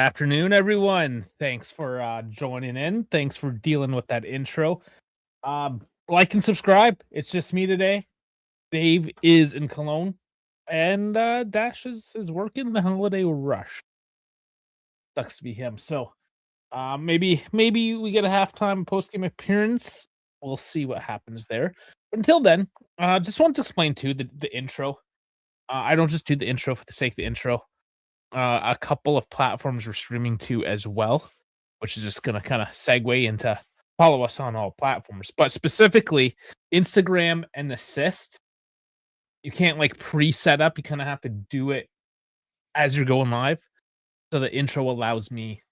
afternoon, everyone. Thanks for joining in. Thanks for dealing with that intro. Like and subscribe. It's just me today. Dave is in Cologne, and Dash is working the holiday rush. Sucks to be him. So maybe we get a halftime post game appearance. We'll see what happens there. But until then, just wanted to explain too the intro. I don't just do the intro for the sake of the intro. A couple of platforms we're streaming to as well, which is just going to kind of segue into follow us on all platforms, but specifically Instagram and Assist. You can't like pre-set up. You kind of have to do it as you're going live. So the intro allows me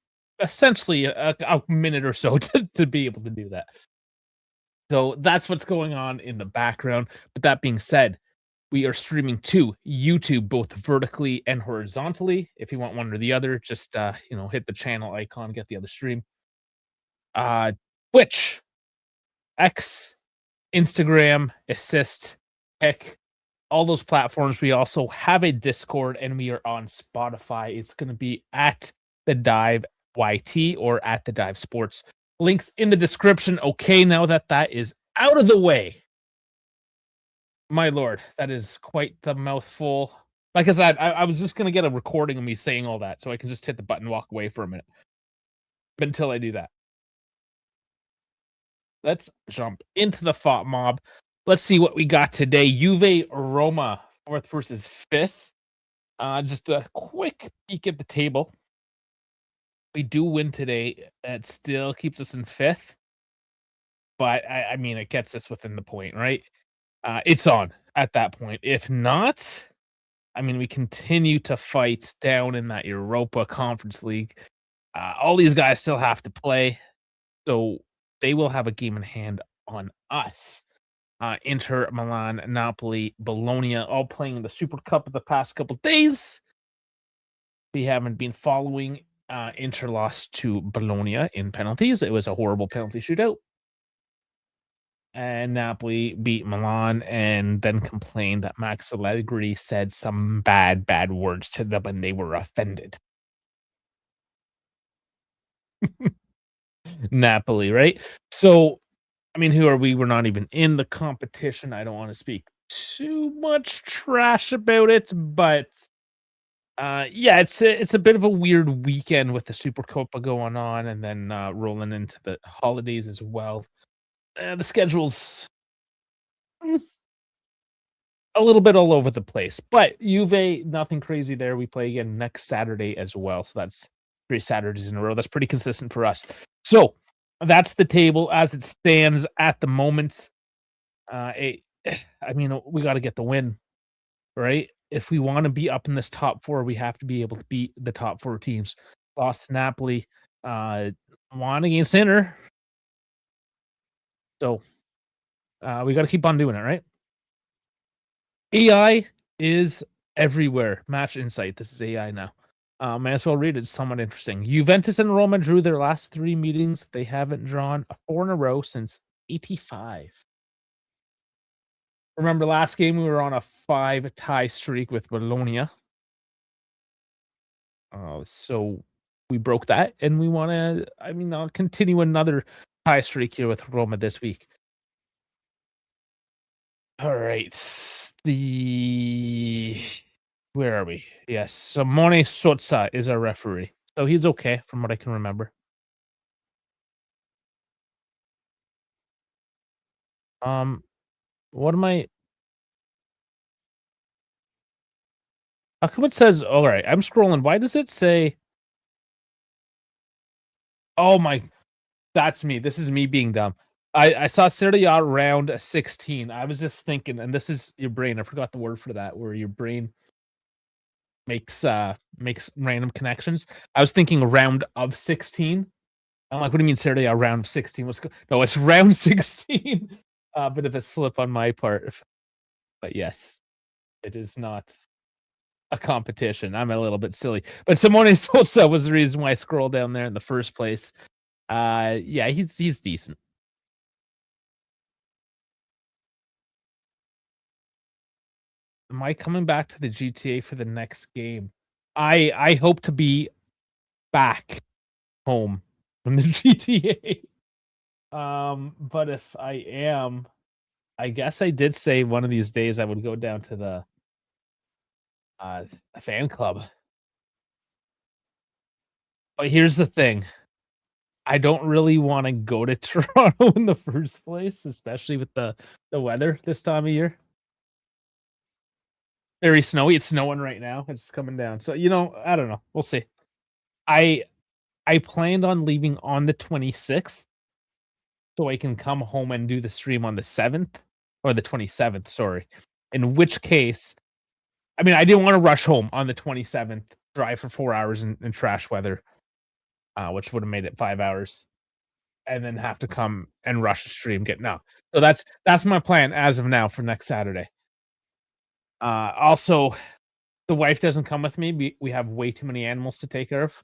essentially a minute or so to be able to do that. So that's what's going on in the background. But that being said, we are streaming to YouTube, both vertically and horizontally. If you want one or the other, just hit the channel icon, get the other stream. Twitch, X, Instagram, Assist, Kick, all those platforms. We also have a Discord, and we are on Spotify. It's going to be at the Dive YT or at the Dive Sports. Links in the description. Okay, now that is out of the way. My lord, that is quite the mouthful. Like I said, I was just going to get a recording of me saying all that so I can just hit the button and walk away for a minute. But until I do that, let's jump into the FOT mob. Let's see what we got today. Juve, Roma, 4th versus 5th. Just a quick peek at the table. We do win today. It still keeps us in 5th. But, I mean, it gets us within the point, right? It's on at that point. If not, I mean, we continue to fight down in that Europa Conference League. All these guys still have to play, so they will have a game in hand on us. Inter, Milan, Napoli, Bologna, all playing in the Super Cup of the past couple days. We haven't been following. Inter lost to Bologna in penalties. It was a horrible penalty shootout. And Napoli beat Milan and then complained that Max Allegri said some bad words to them and they were offended. Napoli, right? So, I mean, who are we? We're not even in the competition. I don't want to speak too much trash about it, but yeah, it's a bit of a weird weekend with the Supercopa going on and then rolling into the holidays as well. The schedule's a little bit all over the place, but Juve, nothing crazy there. We play again next Saturday as well, so that's 3 Saturdays in a row. That's pretty consistent for us. So that's the table as it stands at the moment. I mean, we got to get the win, right? If we want to be up in this top 4, we have to be able to beat the top 4 teams. Lost to Napoli, won against Inter. So we got to keep on doing it, right? AI is everywhere. Match Insight. This is AI now. May as well read it. It's somewhat interesting. Juventus and Roma drew their last 3 meetings. They haven't drawn a 4 in a row since 85. Remember last game we were on a 5 tie streak with Bologna. So we broke that, and we want to. I mean, I'll continue another tie streak here with Roma this week. All right, where are we? Yes, Simone Sozza is our referee, so he's okay from what I can remember. What am I? How come it says? All right, I'm scrolling. Why does it say? Oh my, that's me. This is me being dumb. I saw Serie round 16. I was just thinking, and this is your brain. I forgot the word for that, where your brain makes random connections. I was thinking round of 16. I'm like, what do you mean Serie round of 16? No, it's round 16. Bit of a slip on my part. But yes, it is not a competition. I'm a little bit silly. But Simone Sozza was the reason why I scrolled down there in the first place. Yeah, he's decent. Am I coming back to the GTA for the next game? I hope to be back home from the GTA. But if I am, I guess I did say one of these days I would go down to the fan club. But here's the thing. I don't really want to go to Toronto in the first place, especially with the weather this time of year. Very snowy. It's snowing right now. It's coming down. So, I don't know. We'll see. I planned on leaving on the 26th so I can come home and do the stream on the 7th or the 27th, sorry. In which case, I mean, I didn't want to rush home on the 27th, drive for 4 hours in trash weather, which would have made it 5 hours, and then have to come and rush the stream. So that's my plan as of now for next Saturday. Also, the wife doesn't come with me. We have way too many animals to take care of,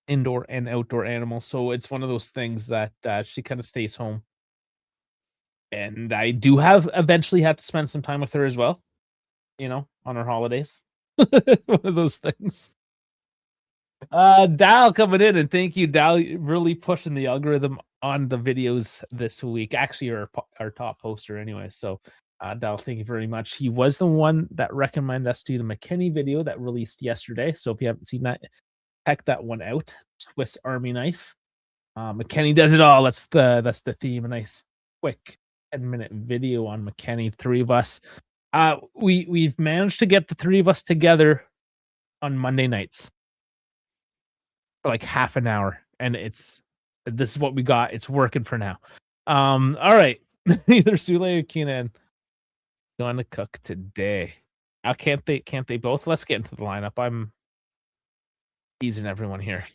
indoor and outdoor animals. So it's one of those things that she kind of stays home, and I do eventually have to spend some time with her as well. On her holidays. One of those things. Dal coming in, and thank you, Dal, really pushing the algorithm on the videos this week. Actually, our top poster anyway. So, Dal, thank you very much. He was the one that recommended us to do the McKinney video that released yesterday. So if you haven't seen that, check that one out. Swiss Army knife. McKinney does it all. That's the theme. A nice quick 10-minute video on McKinney. Three of us. We've managed to get the three of us together on Monday nights for like half an hour, and this is what we got. It's working for now. All right. Either Sule or Kenan going to cook today. Can't they both? Let's get into the lineup. I'm teasing everyone here.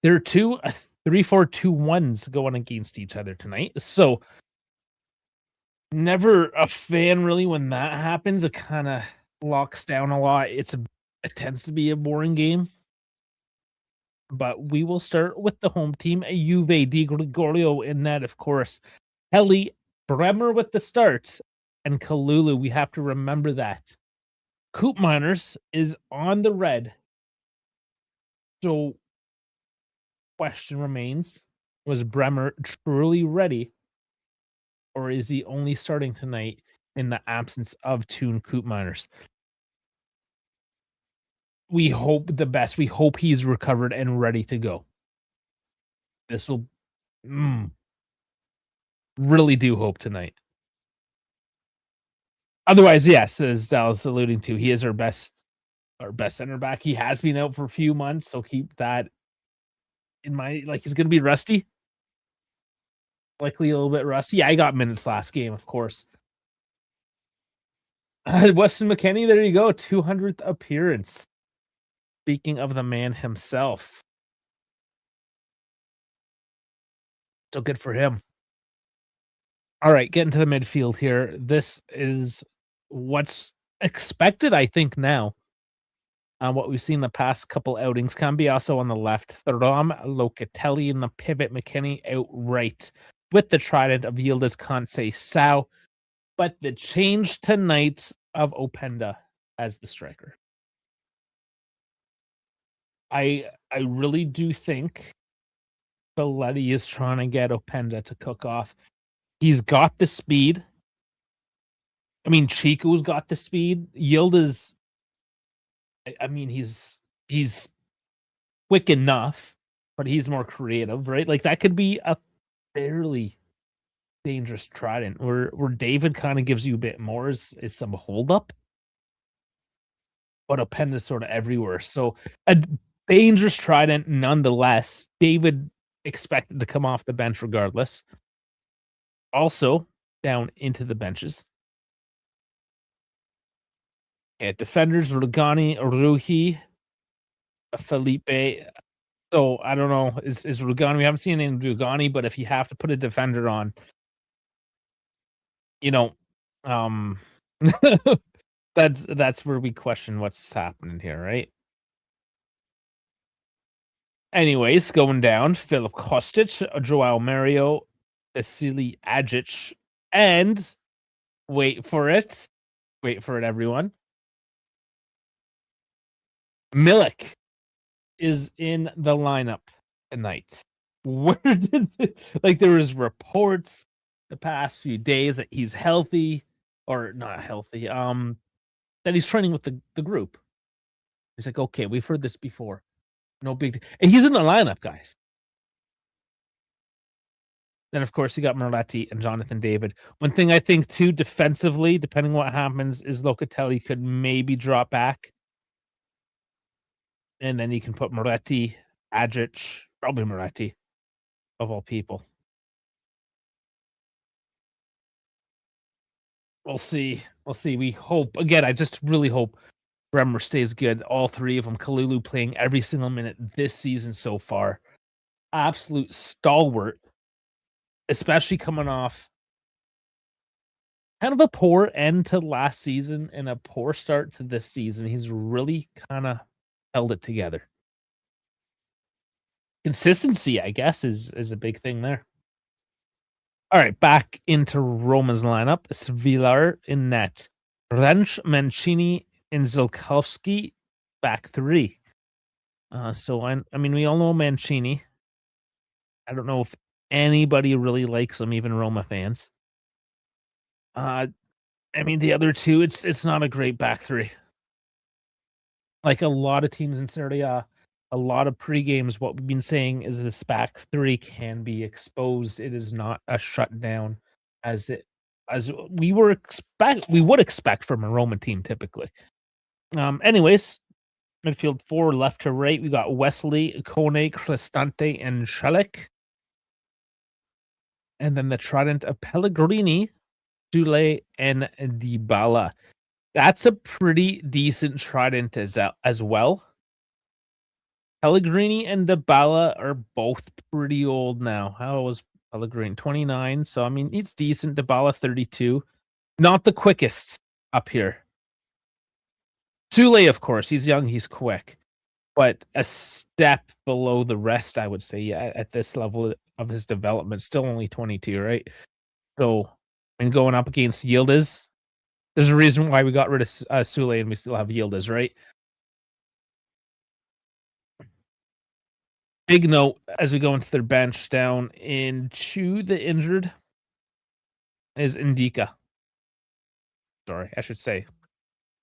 There are 3-4-2-1s going against each other tonight. So never a fan really when that happens. It kind of locks down a lot. It tends to be a boring game. But we will start with the home team. Juve, Di Gregorio in net, of course. Kelly, Bremer with the start, and Kalulu. We have to remember that. Koopmeiners is on the red. So, question remains, was Bremer truly ready? Or is he only starting tonight in the absence of Teun Koopmeiners? We hope the best. We hope he's recovered and ready to go. This will really do hope tonight. Otherwise, yes, as Dallas alluding to, he is our best center back. He has been out for a few months, so keep that in mind. Like, he's going to be rusty. Likely a little bit rusty. Yeah, I got minutes last game, of course. Weston McKennie, there you go. 200th appearance. Speaking of the man himself. So good for him. All right, getting to the midfield here. This is what's expected, I think, now. What we've seen the past couple outings. Cambiasso on the left. Thuram, Locatelli in the pivot. McKennie out right. With the trident of Yıldız, Kante, Sao. But the change tonight of Openda as the striker. I really do think Belletti is trying to get Openda to cook off. He's got the speed. I mean, Chico's got the speed. Yıldız, I mean, he's quick enough, but he's more creative, right? Like, that could be a fairly dangerous trident where David kind of gives you a bit more is some hold up, but Openda's sort of everywhere. So a dangerous trident nonetheless. David expected to come off the bench regardless. Also down into the benches. At defenders, Rugani, Ruhi, Felipe. So I don't know, is Rugani? We haven't seen any Rugani, but if you have to put a defender on, that's where we question what's happening here, right? Anyways, going down, Filip Kostic, Joao Mario, Vasily Ajic, and wait for it, everyone. Milik is in the lineup tonight? Where did there was reports the past few days that he's healthy or not healthy, that he's training with the group. He's like, okay, we've heard this before. No big and he's in the lineup, guys. Then, of course, you got Moretti and Jonathan David. One thing I think, too, defensively, depending what happens, is Locatelli could maybe drop back. And then you can put Moretti, Adjic, probably Moretti, of all people. We'll see. We'll see. We hope. Again, I just really hope Bremer stays good. All three of them. Kalulu playing every single minute this season so far. Absolute stalwart. Especially coming off kind of a poor end to last season and a poor start to this season. He's really kind of held it together. Consistency, I guess, is a big thing there. All right, back into Roma's lineup. Svilar in net. Rensch, Mancini, and Zilkowski, back three. So, I mean, we all know Mancini. I don't know if anybody really likes him, even Roma fans. I mean, the other two, it's not a great back three. Like a lot of teams in Serie, a lot of pre-games, what we've been saying is this back three can be exposed. It is not a shutdown as we would expect from a Roma team typically. Anyways, midfield four left to right, we got Wesley, Kone, Cristante, and Shelik. And then the trident of Pellegrini, Dule, and Dybala. That's a pretty decent trident as well. Pellegrini and Dybala are both pretty old now. How old was Pellegrini? 29. So, I mean, it's decent. Dybala, 32. Not the quickest up here. Sule, of course. He's young. He's quick. But a step below the rest, I would say, at this level of his development. Still only 22, right? So, and going up against Yıldız, there's a reason why we got rid of Sule and we still have Yıldız, right? Big note as we go into their bench down into the injured is Ndicka. Sorry, I should say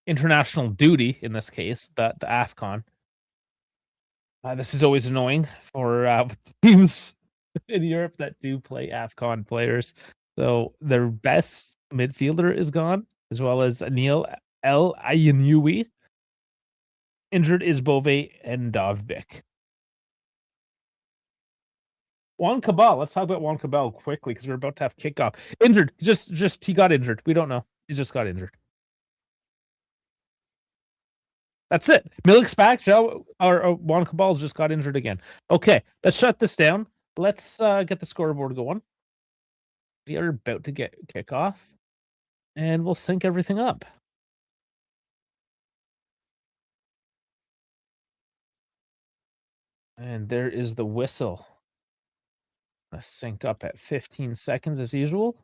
international duty in this case, the AFCON. This is always annoying for teams in Europe that do play AFCON players. So their best midfielder is gone, as well as Anil El Ayanoui. Injured is Bove and Dovbyk. Juan Cabal. Let's talk about Juan Cabal quickly because we're about to have kickoff. Injured. Just he got injured. We don't know. He just got injured. That's it. Milik Spakjo or Juan Cabal's just got injured again. Okay, let's shut this down. Let's get the scoreboard going. We are about to get kickoff, and we'll sync everything up. And there is the whistle. Let's sync up at 15 seconds as usual.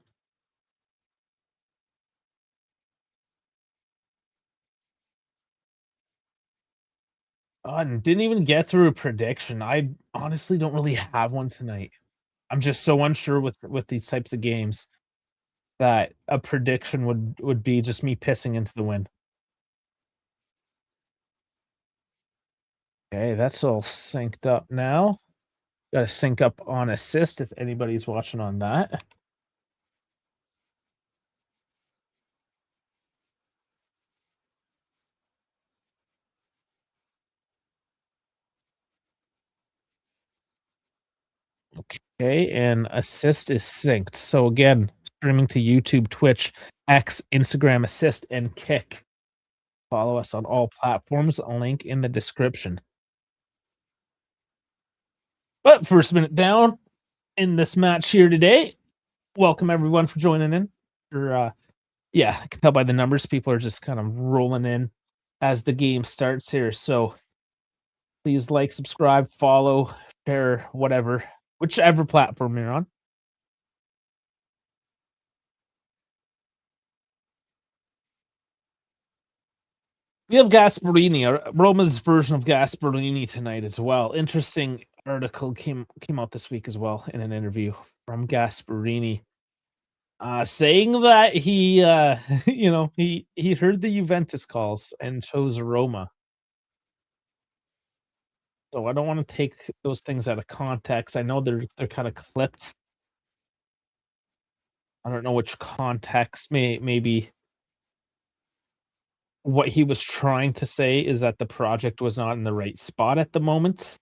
And didn't even get through a prediction. I honestly don't really have one tonight. I'm just so unsure with these types of games that a prediction would be just me pissing into the wind. Okay, that's all synced up now. Got to sync up on assist if anybody's watching on that. Okay, and assist is synced. So again, streaming to YouTube, Twitch, X, Instagram, assist, and Kick. Follow us on all platforms. A link in the description. But first minute down in this match here today. Welcome everyone for joining in. Yeah, I can tell by the numbers, people are just kind of rolling in as the game starts here. So please like, subscribe, follow, share, whatever, whichever platform you're on. We have Gasparini, Roma's version of Gasparini tonight as well. Interesting article came out this week as well in an interview from Gasparini, saying that he, he heard the Juventus calls and chose Roma. So I don't want to take those things out of context. I know they're kind of clipped. I don't know which context maybe what he was trying to say is that the project was not in the right spot at the moment.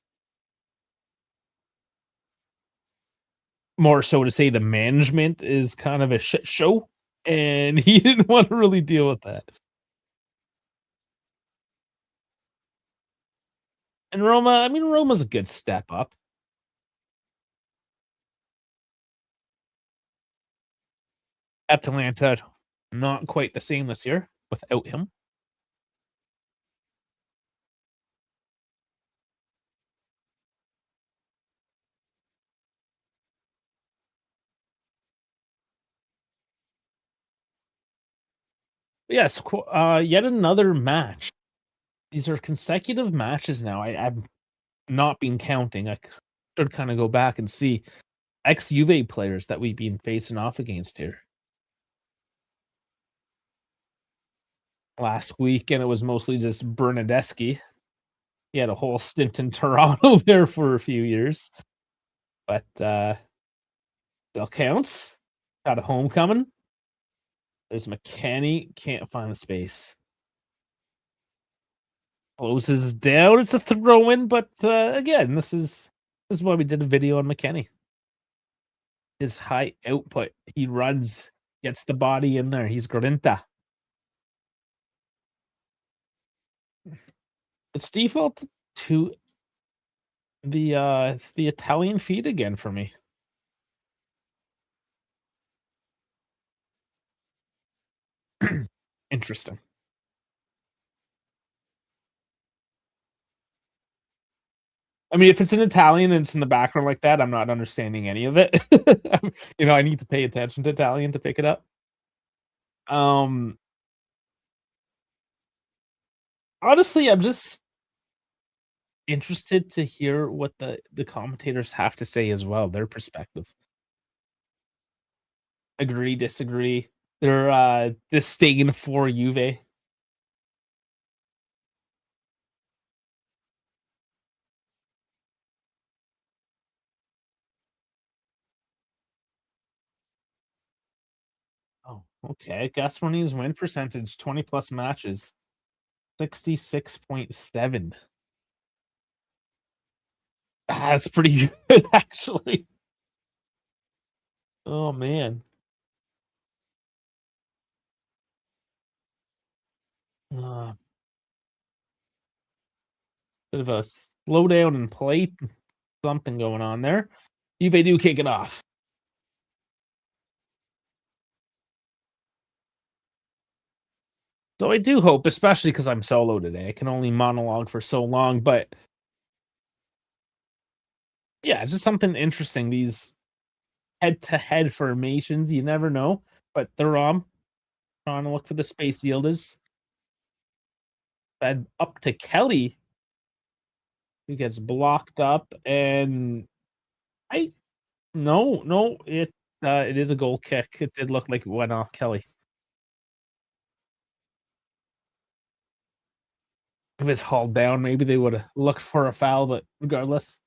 More so to say the management is kind of a shit show, and he didn't want to really deal with that. And Roma, I mean, Roma's a good step up. Atalanta, not quite the same this year without him. Yes, yet another match. These are consecutive matches now. I've not been counting. I should kind of go back and see ex-Juve players that we've been facing off against here. Last week, and it was mostly just Bernadeschi. He had a whole stint in Toronto there for a few years, but still counts. Got a homecoming. There's McKennie, can't find the space. Closes down. It's a throw in, but again, this is why we did a video on McKennie. His high output. He runs, gets the body in there. He's Grinta. It's default to the Italian feed again for me. Interesting. I mean, if it's in Italian and it's in the background like that, I'm not understanding any of it. I need to pay attention to Italian to pick it up. Honestly, I'm just interested to hear what the commentators have to say as well, their perspective. Agree, disagree. Their disdain for Juve. Oh, okay. Gasparini's win percentage, 20 plus matches, 66.7. That's pretty good, actually. Oh man. Uh, Bit of a slowdown in play, something going on there. Juve do kick it off. So I do hope, especially because I'm solo today, I can only monologue for so long, but yeah, it's just something interesting. These head-to-head formations, you never know, but they're trying to look for the space. Yıldız fed up to Kelly, who gets blocked up, and I no, it is a goal kick. It did look like it went off Kelly. If it's hauled down, maybe they would have looked for a foul, but regardless.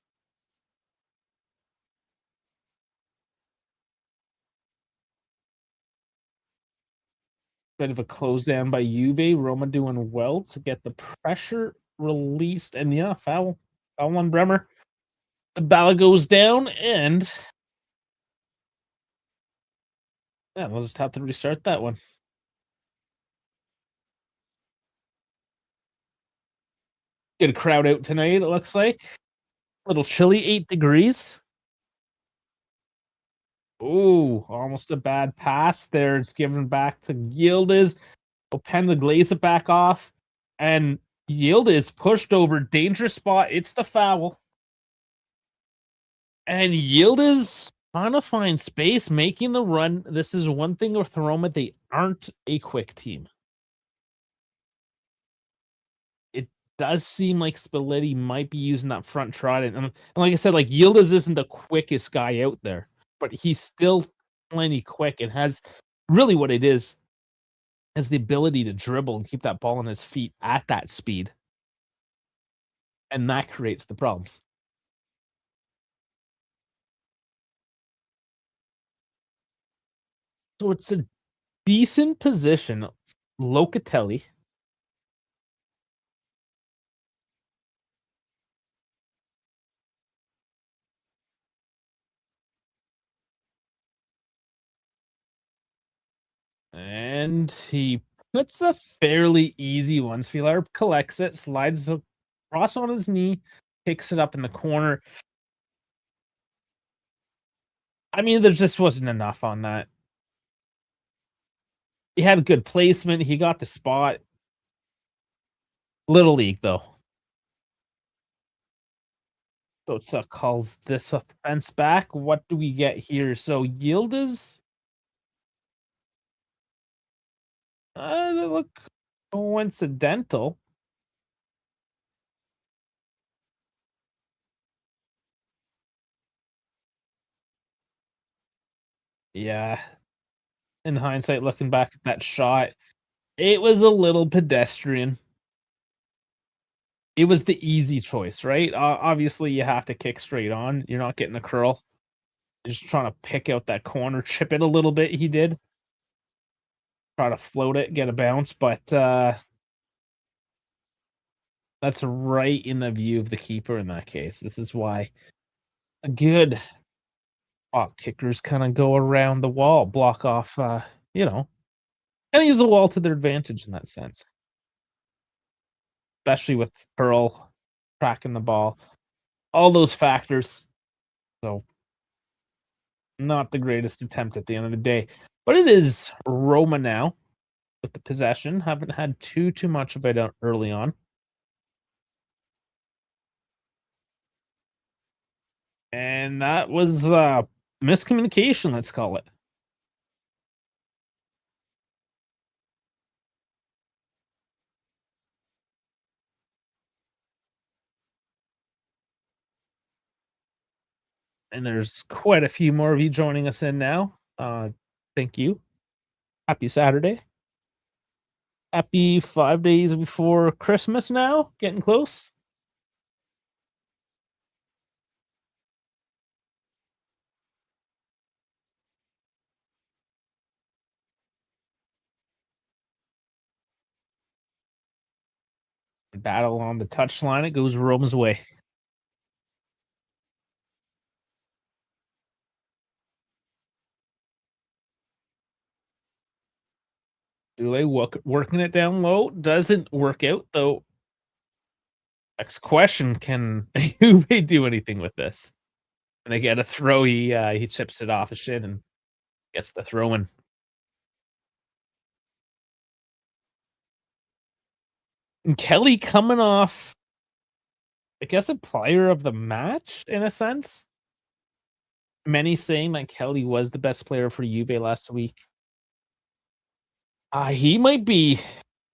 Bit of a close down by Juve. Roma doing well to get the pressure released, and yeah, foul on Bremer. The ball goes down, and yeah, we'll just have to restart that one. Get a crowd out tonight, it looks like. A little chilly, 8 degrees. Ooh, almost a bad pass there. It's given back to Yıldız. Openda glaze it back off. And Yıldız pushed over. Dangerous spot. It's the foul. And Yıldız trying to find space, making the run. This is one thing with Roma. They aren't a quick team. does seem like Spalletti might be using that front trot, and like I said, like Yıldız isn't the quickest guy out there, but he's still plenty quick and has really what it is has the ability to dribble and keep that ball on his feet at that speed, and that creates the problems. So it's a decent position. Locatelli. And he puts a fairly easy one. Svilar collects it, slides across on his knee, picks it up in the corner. I mean, there just wasn't enough on that. He had good placement. He got the spot. Little league, though. Bosa calls this offense back. What do we get here? So Yıldız. They look coincidental. Yeah. In hindsight, looking back at that shot, it was a little pedestrian. It was the easy choice, right? Obviously, you have to kick straight on. You're not getting a curl. You're just trying to pick out that corner, chip it a little bit. He did try to float it, get a bounce, but that's right in the view of the keeper in that case. This is why a good kickers kind of go around the wall, block off, you know, kind of use the wall to their advantage in that sense, especially with curl, tracking the ball, all those factors. So, not the greatest attempt at the end of the day, but it is Roma now with the possession. Haven't had too much of it early on. And that was miscommunication, let's call it. And there's quite a few more of you joining us in now. Thank you. Happy Saturday. Happy 5 days before Christmas now. Getting close. Battle on the touchline. It goes Rome's way. Dule working it down low. Doesn't work out, though. Next question, can Juve do anything with this? And they get a throw. He chips it off his shin and gets the throw in. And Kelly coming off, I guess, a player of the match in a sense. Many saying that Kelly was the best player for Juve last week. He might be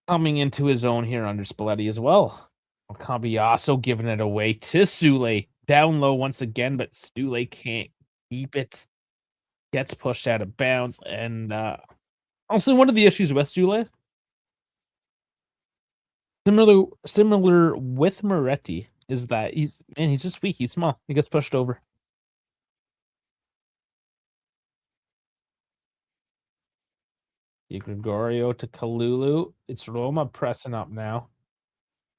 coming into his own here under Spalletti as well. Cambiasso giving it away to Sule. Down low once again, but Sule can't keep it. Gets pushed out of bounds. And also one of the issues with Sule, similar with Moretti, is that he's just weak. He's small. He gets pushed over. Gregorio to Kalulu. It's Roma pressing up now.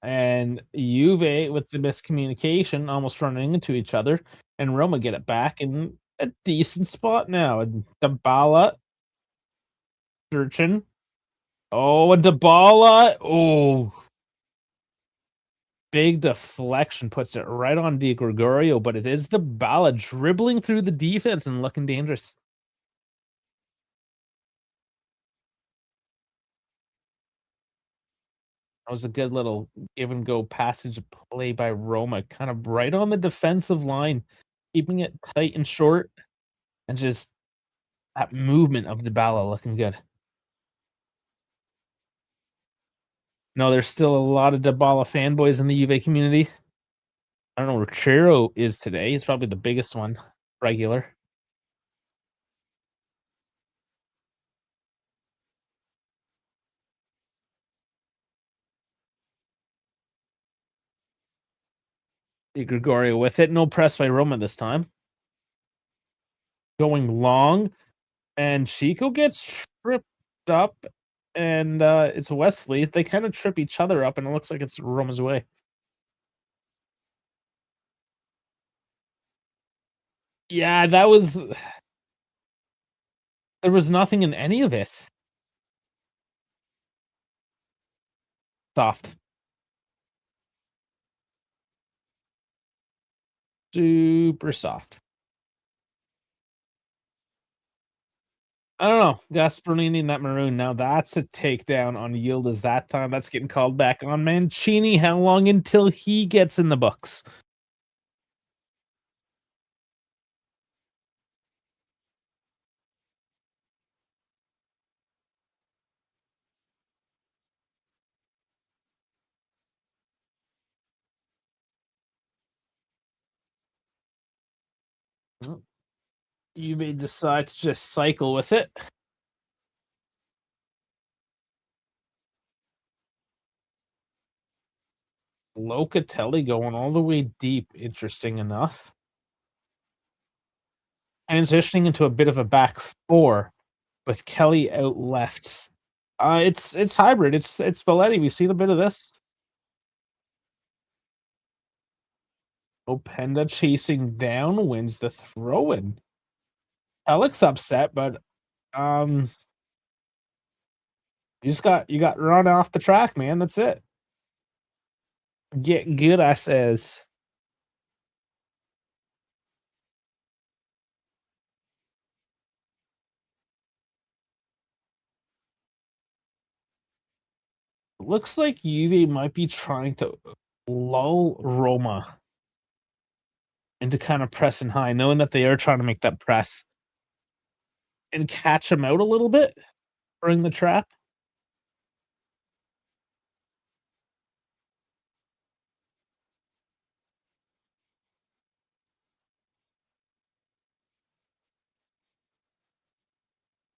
And Juve with the miscommunication, almost running into each other. And Roma get it back in a decent spot now. And Dybala searching. Oh, and Dybala. Oh. Big deflection puts it right on Di Gregorio, but it is Dybala dribbling through the defense and looking dangerous. That was a good little give and go passage play by Roma, kind of right on the defensive line, keeping it tight and short, and just that movement of Dybala looking good. No, there's still a lot of Dybala fanboys in the Juve community. I don't know where Chiro is today. He's probably the biggest one, regular. Di Gregorio with it. No press by Roma this time. Going long, and Chico gets tripped up, and it's Wesley. They kind of trip each other up, and it looks like it's Roma's way. Yeah, that was there was nothing in any of it. Soft. Super soft. I don't know. Gasparini in that maroon. Now that's a takedown on Yıldız that time. That's getting called back on Mancini. How long until he gets in the books? Well, Juve decide to just cycle with it. Locatelli going all the way deep. Interesting enough. Transitioning into a bit of a back four with Kelly out left. It's hybrid. It's Spalletti. We've seen a bit of this. Openda chasing down wins the throw in. Alex upset, but um, you got run off the track, man. That's it. Get good, I says. Looks like Juve might be trying to lull Roma into kind of pressing high, knowing that they are trying to make that press and catch them out a little bit during the trap.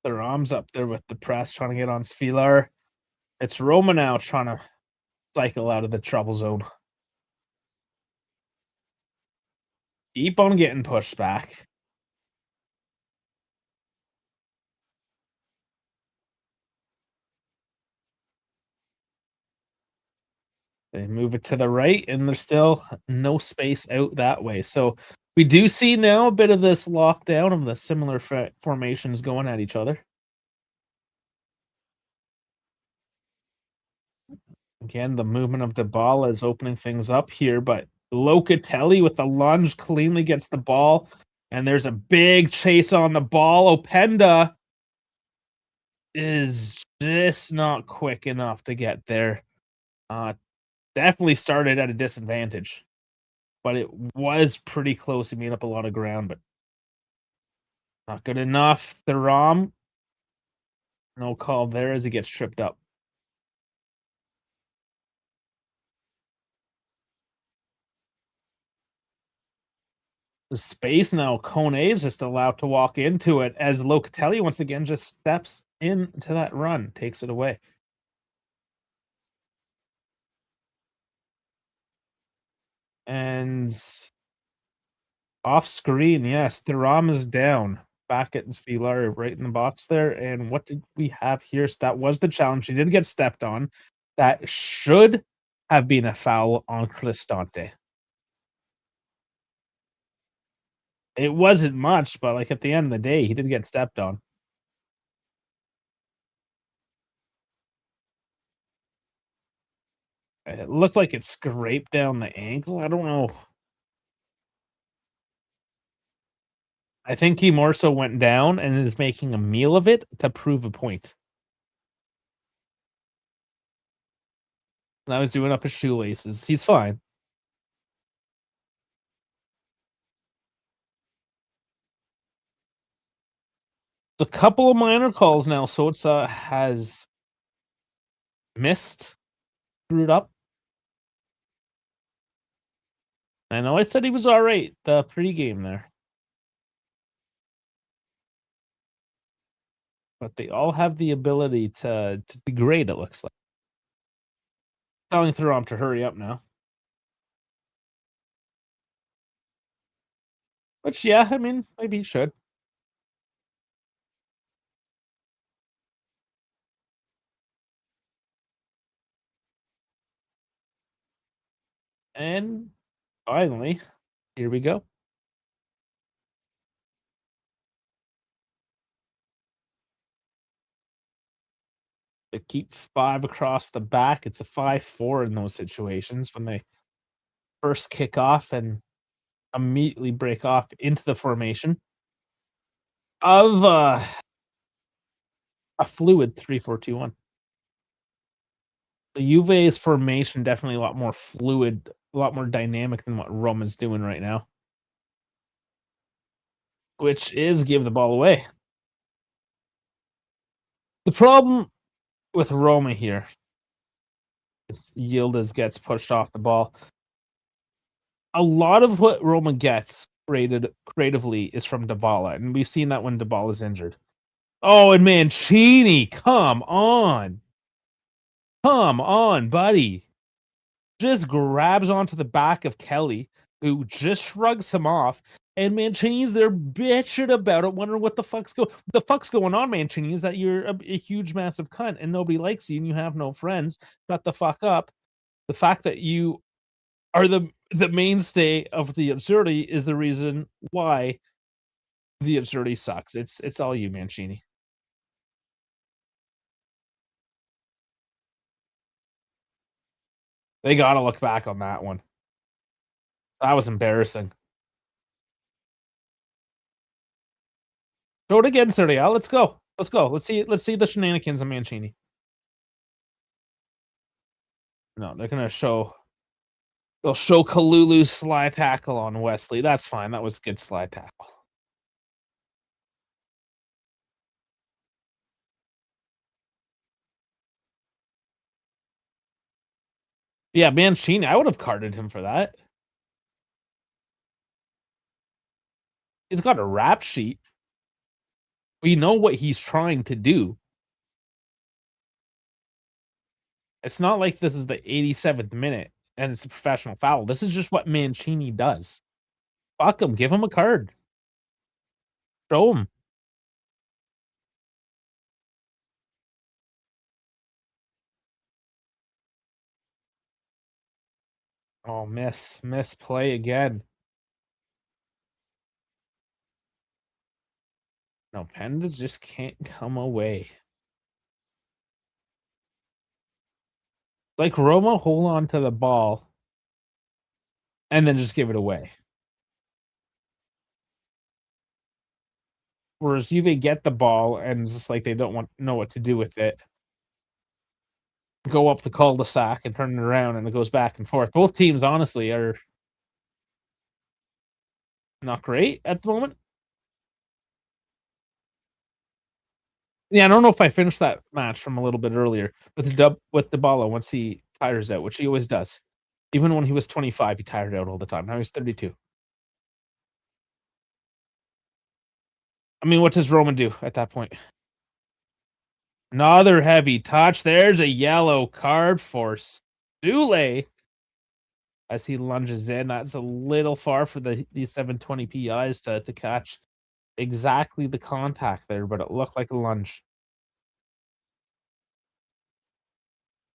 Their arms up there with the press, trying to get on Svilar. It's Roma now trying to cycle out of the trouble zone. Keep on getting pushed back. They move it to the right, and there's still no space out that way. So we do see now a bit of this lockdown of the similar formations going at each other. Again, the movement of Dybala is opening things up here, but Locatelli with the lunge cleanly gets the ball, and there's a big chase on the ball. Openda is just not quick enough to get there. Definitely started at a disadvantage, but it was pretty close. He made up a lot of ground, but not good enough. Thuram, no call there as he gets tripped up. The space now, Kone is just allowed to walk into it as Locatelli once again just steps into that run, takes it away. And off screen, yes, Thuram is down. Back at Svilar right in the box there. And what did we have here? So that was the challenge. He did get stepped on. That should have been a foul on Cristante. It wasn't much, but like at the end of the day, he did get stepped on. It looked like it scraped down the ankle. I don't know. I think he more so went down and is making a meal of it to prove a point. Now he's doing up his shoelaces. He's fine. It's a couple of minor calls now, so it's has missed screwed up. I know I said he was all right the pregame there, but they all have the ability to degrade, it looks like. Telling Thuram to hurry up now. Which, yeah, I mean, maybe he should. And finally, here we go. They keep 5 across the back. It's a 5-4 in those situations when they first kick off and immediately break off into the formation of a fluid 3-4-2-1. The Juve's formation definitely a lot more fluid, a lot more dynamic than what Roma's doing right now, which is give the ball away. The problem with Roma here is Yıldız gets pushed off the ball. A lot of what Roma gets created creatively is from Dybala, and we've seen that when Dybala's injured. Oh, and Mancini, come on. Come on, buddy. Just grabs onto the back of Kelly, who just shrugs him off, and Mancini's there bitching about it, wondering what the fuck's going on, Mancini, is that you're a huge, massive cunt, and nobody likes you, and you have no friends. Shut the fuck up. The fact that you are the mainstay of the absurdity is the reason why the absurdity sucks. It's all you, Mancini. They gotta look back on that one. That was embarrassing. Show it again, Serie. Let's go. Let's go. Let's see the shenanigans of Mancini. No, they're gonna show. They'll show Kalulu's slide tackle on Wesley. That's fine. That was a good slide tackle. Yeah, Mancini. I would have carded him for that. He's got a rap sheet. We know what he's trying to do. It's not like this is the 87th minute and it's a professional foul. This is just what Mancini does. Fuck him. Give him a card. Show him. Oh, miss play again. No, Pandas just can't come away. Like Roma hold on to the ball and then just give it away. Whereas Juve get the ball and it's just like they don't know what to do with it. Go up the cul-de-sac and turn it around and it goes back and forth. Both teams, honestly, are not great at the moment. Yeah, I don't know if I finished that match from a little bit earlier with Dybala once he tires out, which he always does. Even when he was 25, he tired out all the time. Now he's 32. I mean, what does Roman do at that point? Another heavy touch. There's a yellow card for Sule as he lunges in. That's a little far for these 720 PIs to catch exactly the contact there, but it looked like a lunge.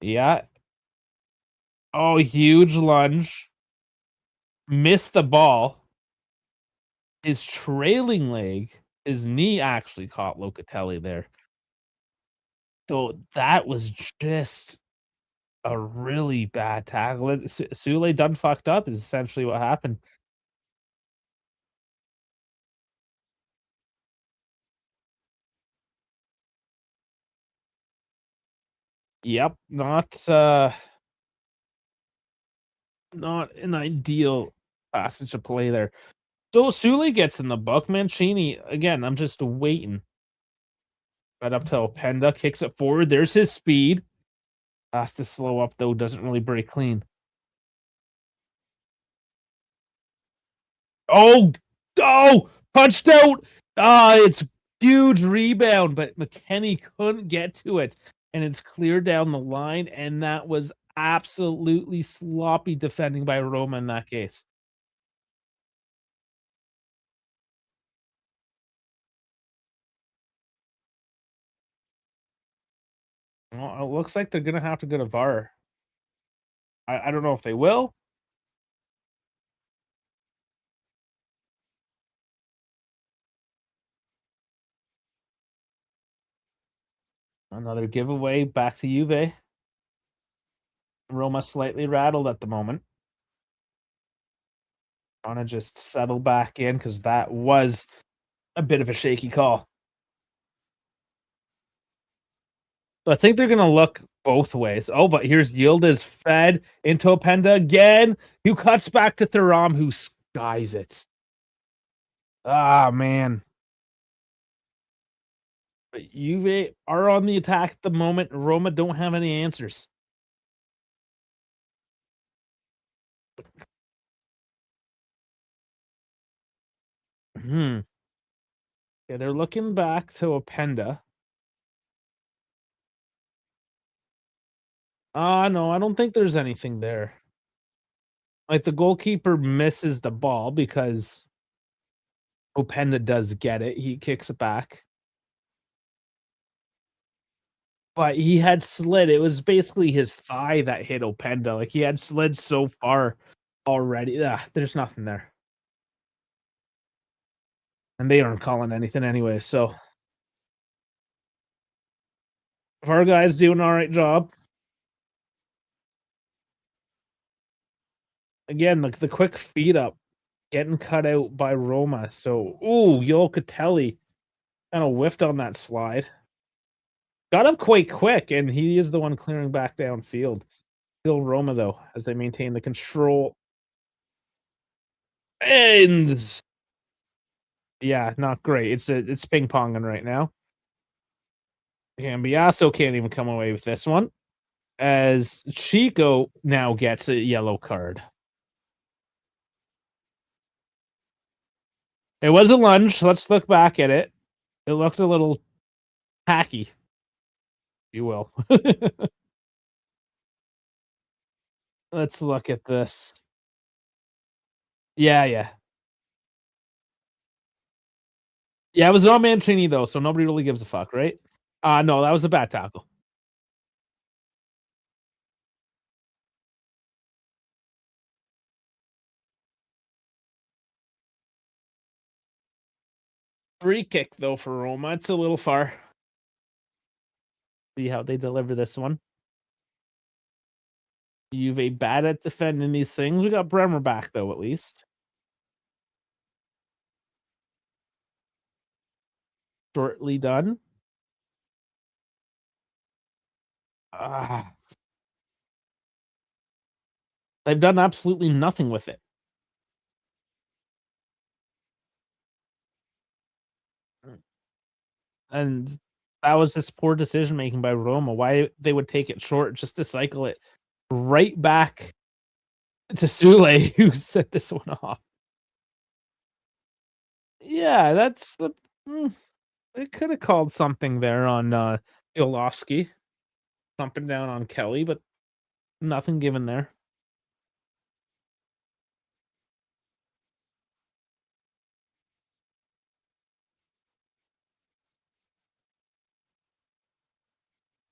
Yeah. Oh, huge lunge. Missed the ball. His trailing leg, his knee actually caught Locatelli there. So that was just a really bad tackle. Sule done fucked up is essentially what happened. Yep, not an ideal passage of play there. So Sule gets in the book. Mancini, again, I'm just waiting. Right up to Openda, kicks it forward. There's his speed. Has to slow up though, doesn't really break clean. Oh, oh, punched out. It's huge rebound, but McKennie couldn't get to it, and it's cleared down the line, and that was absolutely sloppy defending by Roma in that case. Well, it looks like they're gonna have to go to VAR. I don't know if they will. Another giveaway back to Juve. Roma slightly rattled at the moment. Wanna just settle back in because that was a bit of a shaky call. So I think they're gonna look both ways. Oh, but here's Yıldız fed into Openda again, who cuts back to Thuram, who skies it. Ah, man. But Juve are on the attack at the moment. Roma don't have any answers. Hmm. Yeah, they're looking back to Openda. No, I don't think there's anything there. Like, the goalkeeper misses the ball because Openda does get it. He kicks it back. But he had slid. It was basically his thigh that hit Openda. Like, he had slid so far already. Yeah, there's nothing there. And they aren't calling anything anyway. So if our guy's doing an all right job, again, the quick feed up getting cut out by Roma. So, ooh, Yolcatelli kind of whiffed on that slide. Got up quite quick, and he is the one clearing back downfield. Still Roma, though, as they maintain the control. And yeah, not great. It's ping ponging right now. Cambiaso can't even come away with this one, as Chico now gets a yellow card. It was a lunge. Let's look back at it. It looked a little tacky, if you will. Let's look at this. Yeah, yeah. Yeah, it was not Mancini, though, so nobody really gives a fuck, right? No, that was a bad tackle. Free kick, though, for Roma. It's a little far. See how they deliver this one. Juve bad at defending these things. We got Bremer back, though, at least. Shortly done. Ah, they've done absolutely nothing with it. And that was just poor decision making by Roma. Why they would take it short just to cycle it right back to Sule, who set this one off. Yeah, that's the they could have called something there on Giallorossi, thumping down on Kelly, but nothing given there.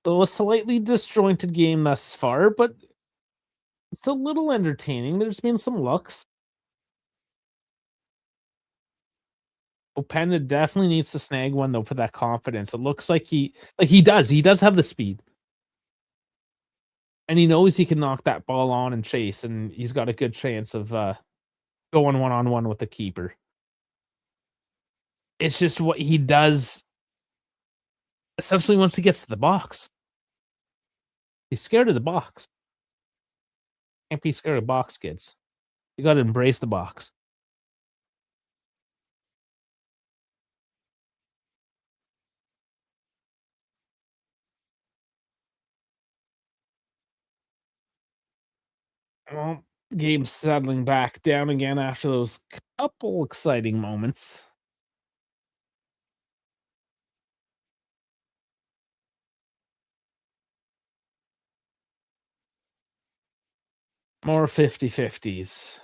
So a slightly disjointed game thus far, but it's a little entertaining. There's been some looks. Openda definitely needs to snag one though for that confidence. It looks like he does. He does have the speed. And he knows he can knock that ball on and chase, and he's got a good chance of going one-on-one with the keeper. It's just what he does essentially once he gets to the box. He's scared of the box. Can't be scared of box, kids. You gotta embrace the box. Well, game settling back down again after those couple exciting moments. More 50-50s.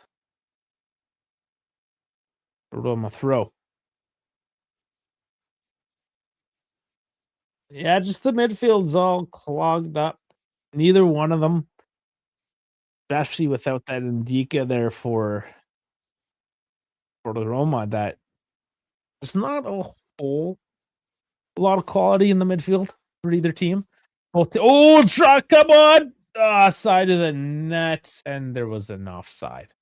Roma throw. Yeah, just the midfield's all clogged up. Neither one of them, especially without that Ndicka there for the Roma, that it's not a whole lot of quality in the midfield for either team. Shot! Come on! Side of the net, and there was an offside.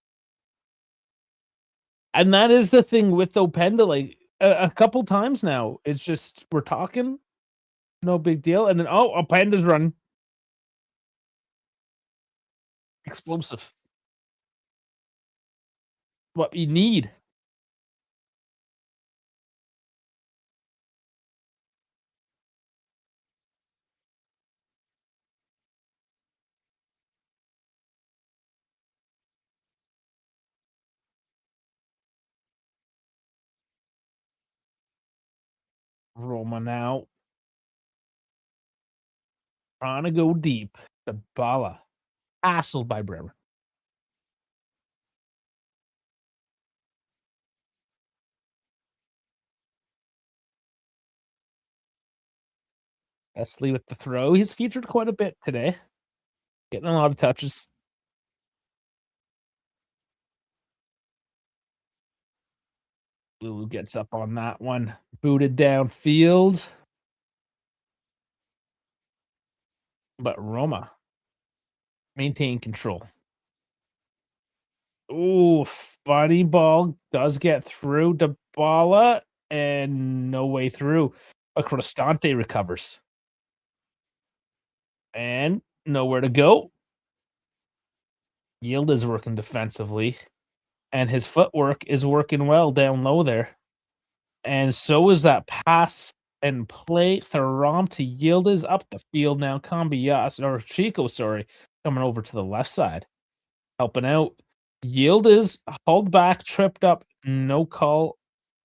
And that is the thing with Openda, like, a couple times now, it's just we're talking, no big deal, and then, Openda's running. Explosive. What you need. Roma now trying to go deep. Dybala hassled by Bremer. Esley with the throw. He's featured quite a bit today. Getting a lot of touches. Lulu gets up on that one. Booted downfield. But Roma maintain control. Ooh, funny ball does get through Dybala and no way through. But Cristante recovers. And nowhere to go. Yield is working defensively. And his footwork is working well down low there. And so is that pass and play. Thuram to Yıldız up the field now. Chico, coming over to the left side. Helping out. Yıldız hauled back, tripped up. No call.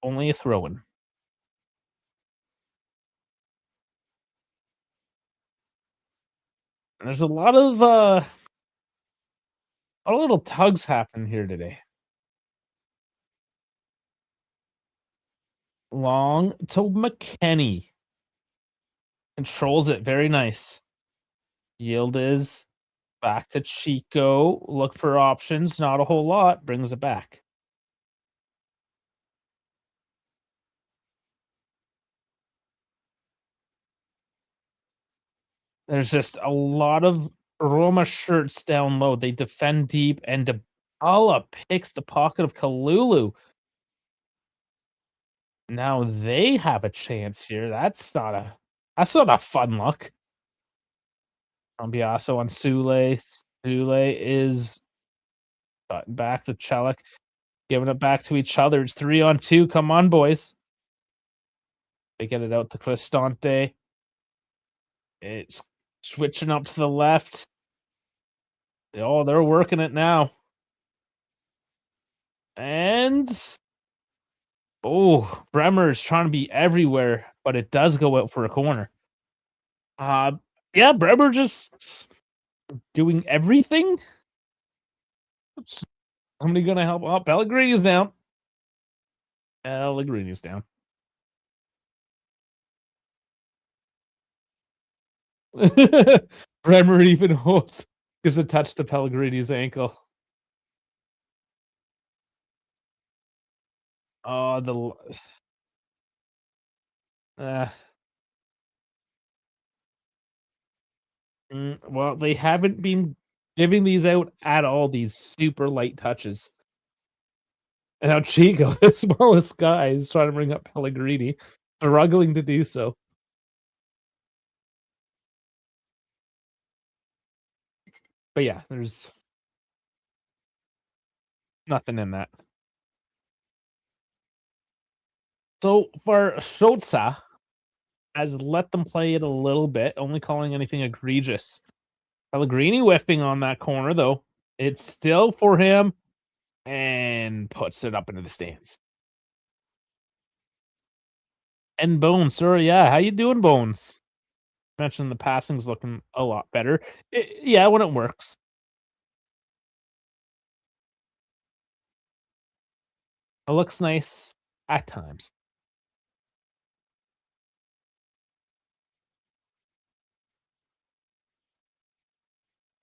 Only a throw-in. And there's a lot of little tugs happening here today. Long to McKennie. Controls it. Very nice. Yıldız back to Chico. Look for options. Not a whole lot. Brings it back. There's just a lot of Roma shirts down low. They defend deep, and Dybala picks the pocket of Kalulu. Now they have a chance here. That's not a fun look. Cambiaso on Sule. Sule is gotten back to Celik, giving it back to each other. It's 3-on-2. Come on, boys. They get it out to Cristante. It's switching up to the left. Oh, they're working it now. And Bremer is trying to be everywhere, but it does go out for a corner. Yeah, Bremer just doing everything. Somebody gonna help? Oh, Pellegrini's down. Pellegrini's down. Bremer even gives a touch to Pellegrini's ankle. Oh, well, they haven't been giving these out at all, these super light touches. And now Chico, the smallest guy, is trying to bring up Pellegrini, struggling to do so. But yeah, there's nothing in that. So for Sotsa, has let them play it a little bit, only calling anything egregious. Pellegrini whiffing on that corner, though. It's still for him and puts it up into the stands. And Bones, sir, yeah, how you doing, Bones? Mentioned the passing's looking a lot better. Yeah, when it works. It looks nice at times.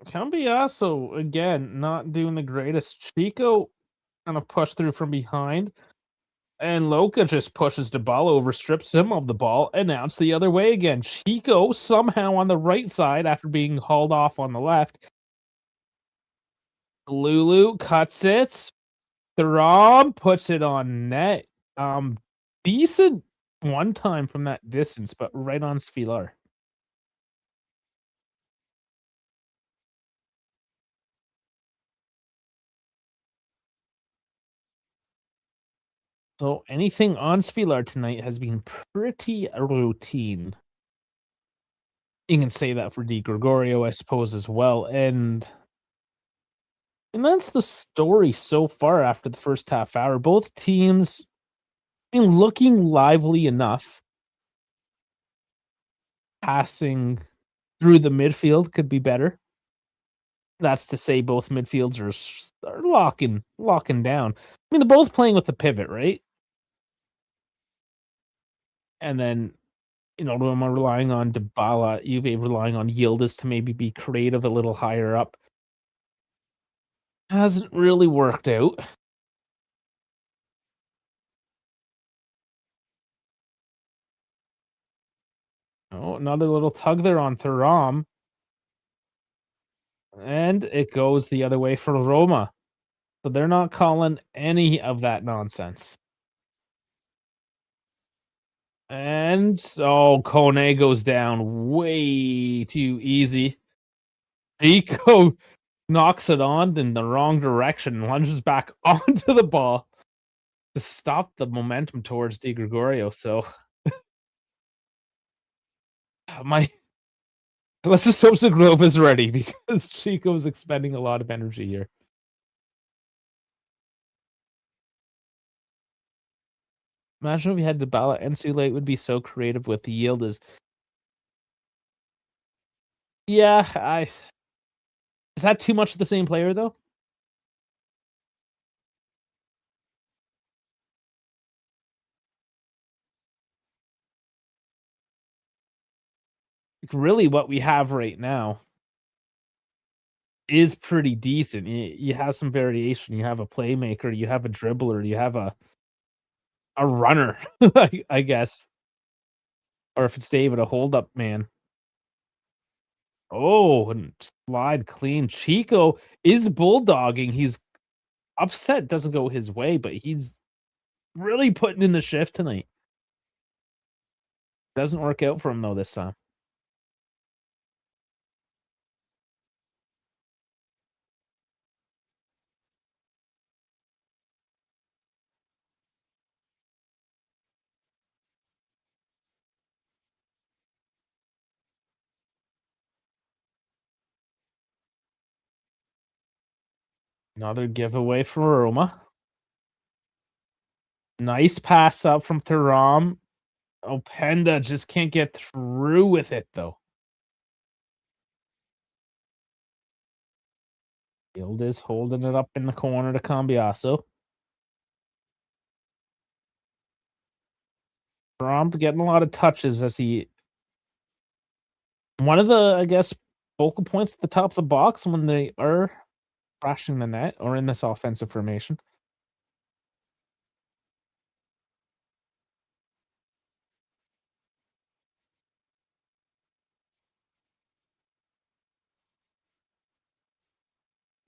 Cambiaso, again, not doing the greatest. Chico kind of push through from behind, and Loca just pushes Dybala over, strips him of the ball, and now it's the other way again. Chico somehow on the right side after being hauled off on the left. Lulu cuts it. Thuram puts it on net. Decent one time from that distance, but right on Svilar. So anything on Svilar tonight has been pretty routine. You can say that for Di Gregorio, I suppose, as well. And that's the story so far after the first half hour. Both teams looking lively enough. Passing through the midfield could be better. That's to say both midfields are locking down. I mean, they're both playing with the pivot, right? And then, Roma relying on Dybala, Juve relying on Yıldız to maybe be creative a little higher up. Hasn't really worked out. Oh, another little tug there on Thuram. And it goes the other way for Roma. So they're not calling any of that nonsense. And Kone goes down way too easy. Zico knocks it on in the wrong direction, lunges back onto the ball to stop the momentum towards Di Gregorio. So my let's just hope Zagrove is ready because Chico's expending a lot of energy here. Imagine if we had Dybala and Sule, it would be so creative with the Yıldız. Yeah, is that too much of the same player though? Really, what we have right now is pretty decent. You have some variation. You have a playmaker. You have a dribbler. You have a runner, I guess, or if it's David, a hold up man. Oh, and slide clean. Chico is bulldogging. He's upset. Doesn't go his way, but he's really putting in the shift tonight. Doesn't work out for him though this time. Another giveaway for Roma. Nice pass up from Thuram. Openda just can't get through with it though. Yıldız holding it up in the corner to Cambiaso. Thuram getting a lot of touches as he one of the, I guess, focal points at the top of the box when they are crashing the net or in this offensive formation.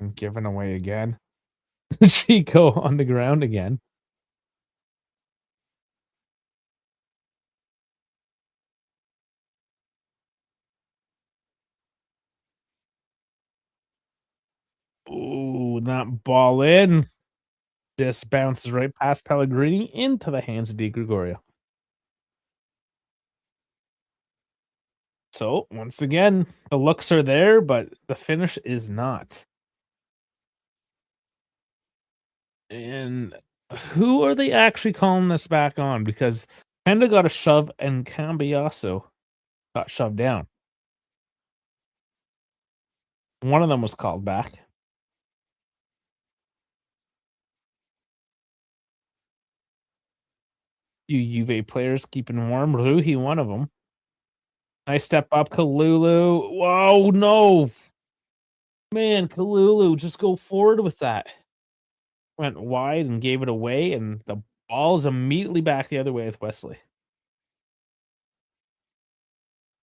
And given away again. Chico on the ground again. Ooh, that ball in. This bounces right past Pellegrini into the hands of Di Gregorio. So, once again, the looks are there, but the finish is not. And who are they actually calling this back on? Because Penda got a shove and Cambiasso got shoved down. One of them was called back. Few Juve players keeping warm. Ruhi, one of them. Nice step up, Kalulu. Whoa, no. Man, Kalulu, just go forward with that. Went wide and gave it away, and the ball's immediately back the other way with Wesley.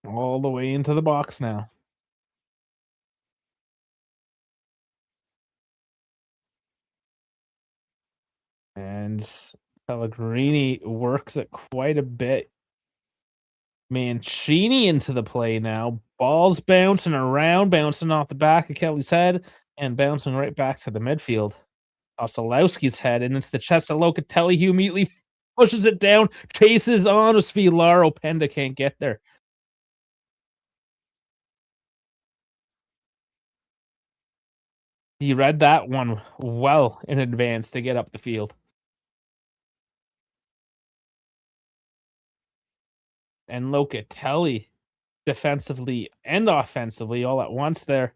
All the way into the box now. And Pellegrini works it quite a bit. Mancini into the play now. Ball's bouncing around, bouncing off the back of Kelly's head, and bouncing right back to the midfield. Osolowski's head and into the chest of Locatelli, who immediately pushes it down, chases on with Svilaro. Penda can't get there. He read that one well in advance to get up the field. And Locatelli, defensively and offensively, all at once there.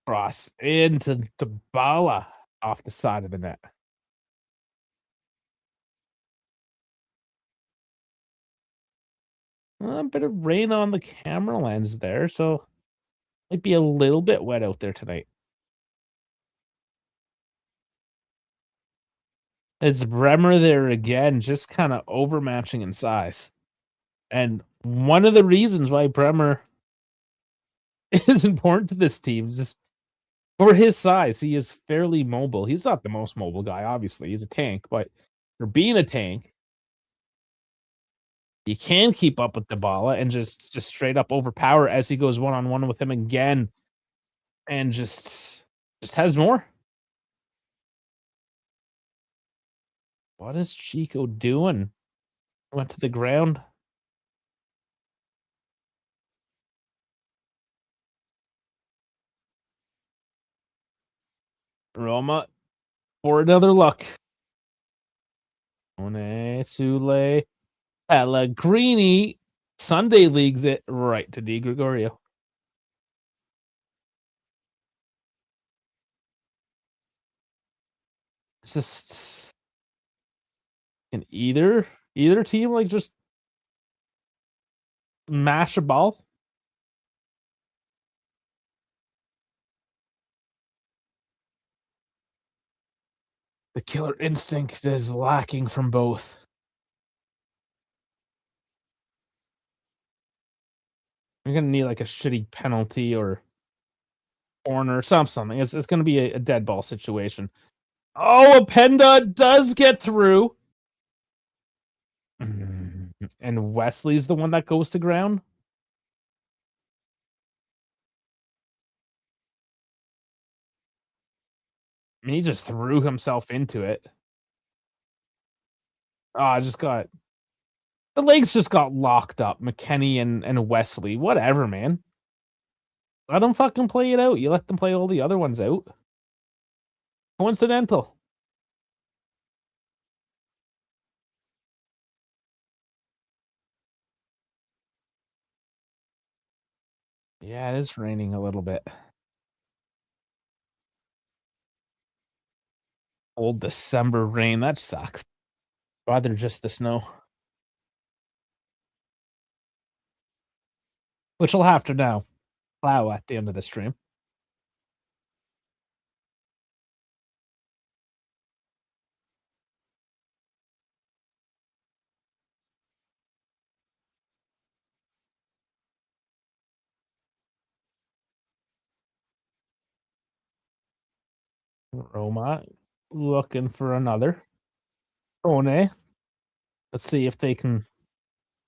Cross into Dybala off the side of the net. A bit of rain on the camera lens there, so might be a little bit wet out there tonight. It's Bremer there again, just kind of overmatching in size. And one of the reasons why Bremer is important to this team is just for his size. He is fairly mobile. He's not the most mobile guy, obviously. He's a tank, but for being a tank, you can keep up with Dybala and just straight up overpower as he goes one-on-one with him again, and just has more. What is Chico doing? Went to the ground. Roma for another look. Sule, Pellegrini. Sunday leagues it right to Di Gregorio. It's just can either team like just mash a ball? The killer instinct is lacking from both. You're gonna need like a shitty penalty or corner, something. It's gonna be a dead ball situation. Oh, Openda does get through. And Wesley's the one that goes to ground. I mean, he just threw himself into it. I just got the legs just got locked up. McKennie and Wesley, whatever, man. Let them fucking play it out. You let them play all the other ones out. Coincidental. Yeah, it is raining a little bit. Old December rain, that sucks. Rather just the snow. Which I'll have to now plow at the end of the stream. Roma looking for another. One. Let's see if they can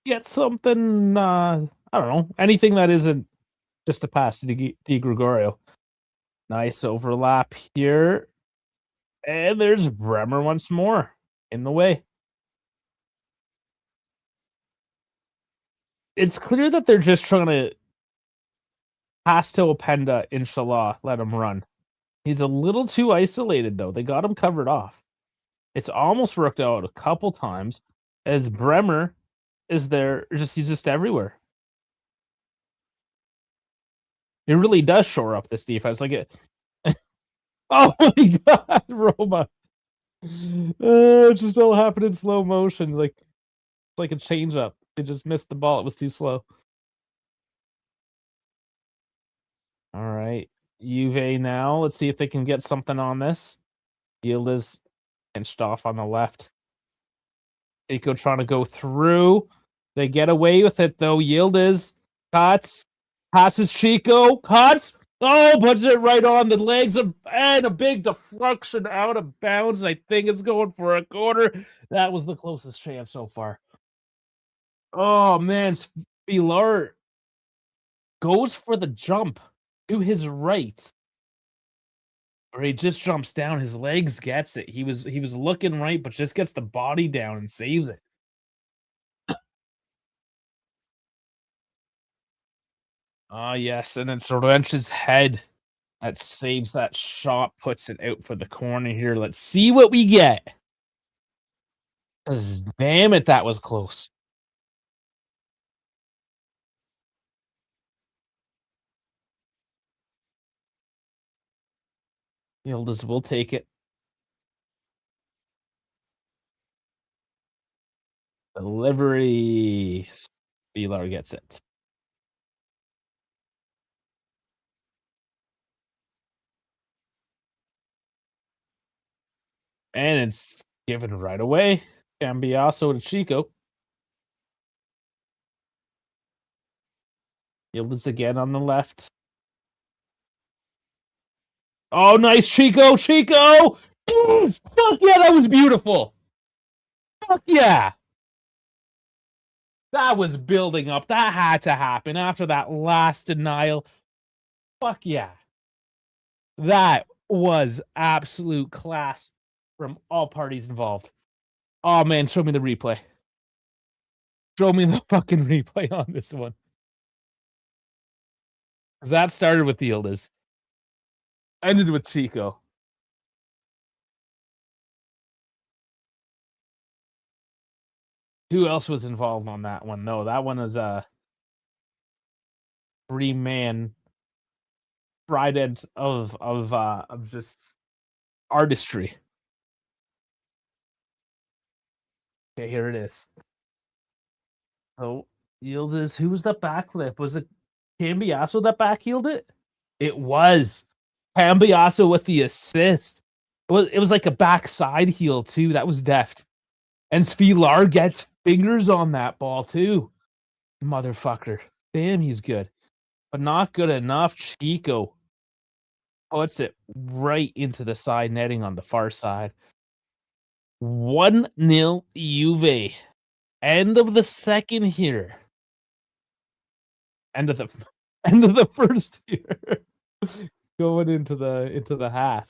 get something. I don't know, anything that isn't just a pass to Di Gregorio. Nice overlap here, and there's Bremer once more in the way. It's clear that they're just trying to pass to Openda, inshallah, let him run. He's a little too isolated, though. They got him covered off. It's almost worked out a couple times as Bremer is there. He's just everywhere. It really does shore up this defense. Like it. Oh my god, Roma! It just all happened in slow motion. Like it's like a change up. They just missed the ball. It was too slow. All right, Juve now. Let's see if they can get something on this. Yıldız pinched off on the left. Zico trying to go through. They get away with it though. Yıldız cuts, passes Chico, cuts. Oh, puts it right on the legs of, and a big deflection out of bounds. I think it's going for a corner. That was the closest chance so far. Oh man, Spilar goes for the jump to his right. Or he just jumps down, his legs gets it. He was looking right, but just gets the body down and saves it. Ah, yes, and it's Wrench's head that saves that shot, puts it out for the corner here. Let's see what we get. 'Cause damn it, that was close. Yıldız will take it. Delivery. Spieler gets it. And it's given right away. Cambiaso to Chico. Yıldız again on the left. Oh, nice, Chico! Chico! Fuck yeah, that was beautiful! Fuck yeah! That was building up. That had to happen after that last denial. Fuck yeah. That was absolute class from all parties involved. Oh man, show me the replay. Show me the fucking replay on this one. Because that started with Yıldız. Ended with Chico. Who else was involved on that one? No, that one was a 3-man trident of just artistry. Okay, here it is. Oh, Yıldız. Who was the backflip? Was it Cambiaso that backheeled it? It was Cambiaso with the assist. It was like a backside heel too. That was deft. And Spilar gets fingers on that ball too. Motherfucker. Damn, he's good. But not good enough. Chico puts it right into the side netting on the far side. 1-0 Juve. End of the second here. End of the first here. Going into the half.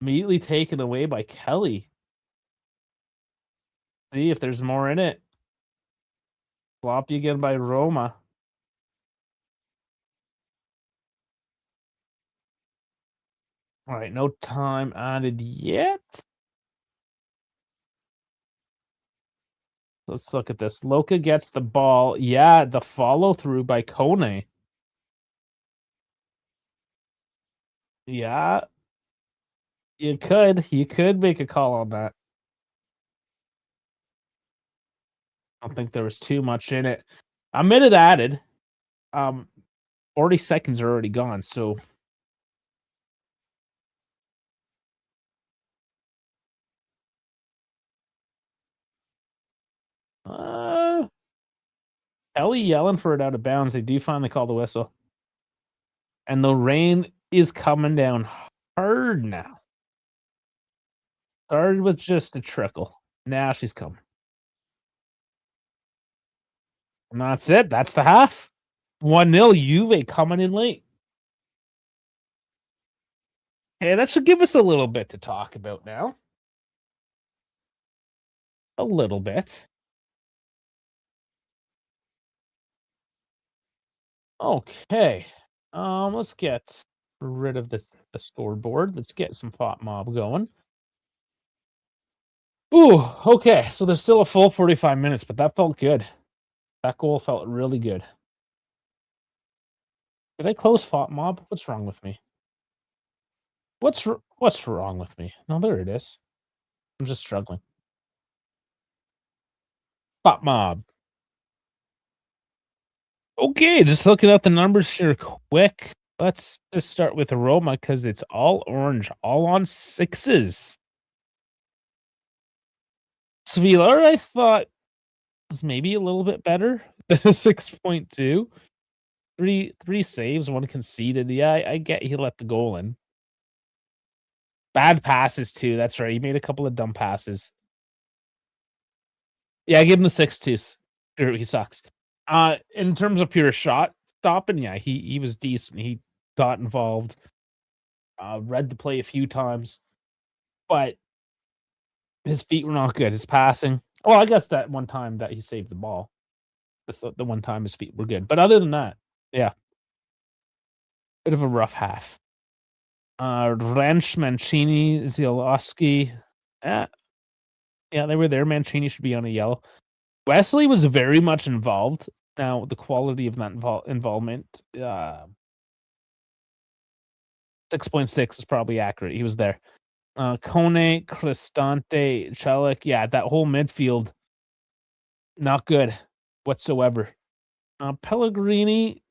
Immediately taken away by Kelly. See if there's more in it. Floppy again by Roma. All right, no time added yet. Let's look at this. Loca gets the ball. Yeah, the follow through by Kone. Yeah. You could make a call on that. I don't think there was too much in it. A minute added. 40 seconds are already gone, so Ellie yelling for it out of bounds. They do finally call the whistle. And the rain is coming down hard now. Started with just a trickle. Now she's coming. And that's it. That's the half. 1-0 Juve coming in late. Hey, that should give us a little bit to talk about now. A little bit. Okay. Let's get rid of the scoreboard. Let's get some Fought Mob going. Ooh, okay. So there's still a full 45 minutes, but that felt good. That goal felt really good. Did I close Fought Mob? What's wrong with me? What's wrong with me? No, there it is. I'm just struggling. Fought Mob. Okay, just looking at the numbers here quick. Let's just start with Roma because it's all orange, all on 6s. Svilar, I thought, was maybe a little bit better than a 6.2. Three saves, one conceded. Yeah, I get he let the goal in. Bad passes too. That's right. He made a couple of dumb passes. Yeah, I give him the 6-2. He sucks. In terms of pure shot stopping, yeah, he was decent. He got involved. Read the play a few times, but his feet were not good. His passing. Well, I guess that one time that he saved the ball. That's the one time his feet were good. But other than that, yeah. Bit of a rough half. Rensch, Mancini, Giallorossi. Yeah, they were there. Mancini should be on a yellow. Wesley was very much involved. Now, the quality of that involvement, 6.6 is probably accurate. He was there. Kone, Cristante, Celik. Yeah, that whole midfield, not good whatsoever. Pellegrini.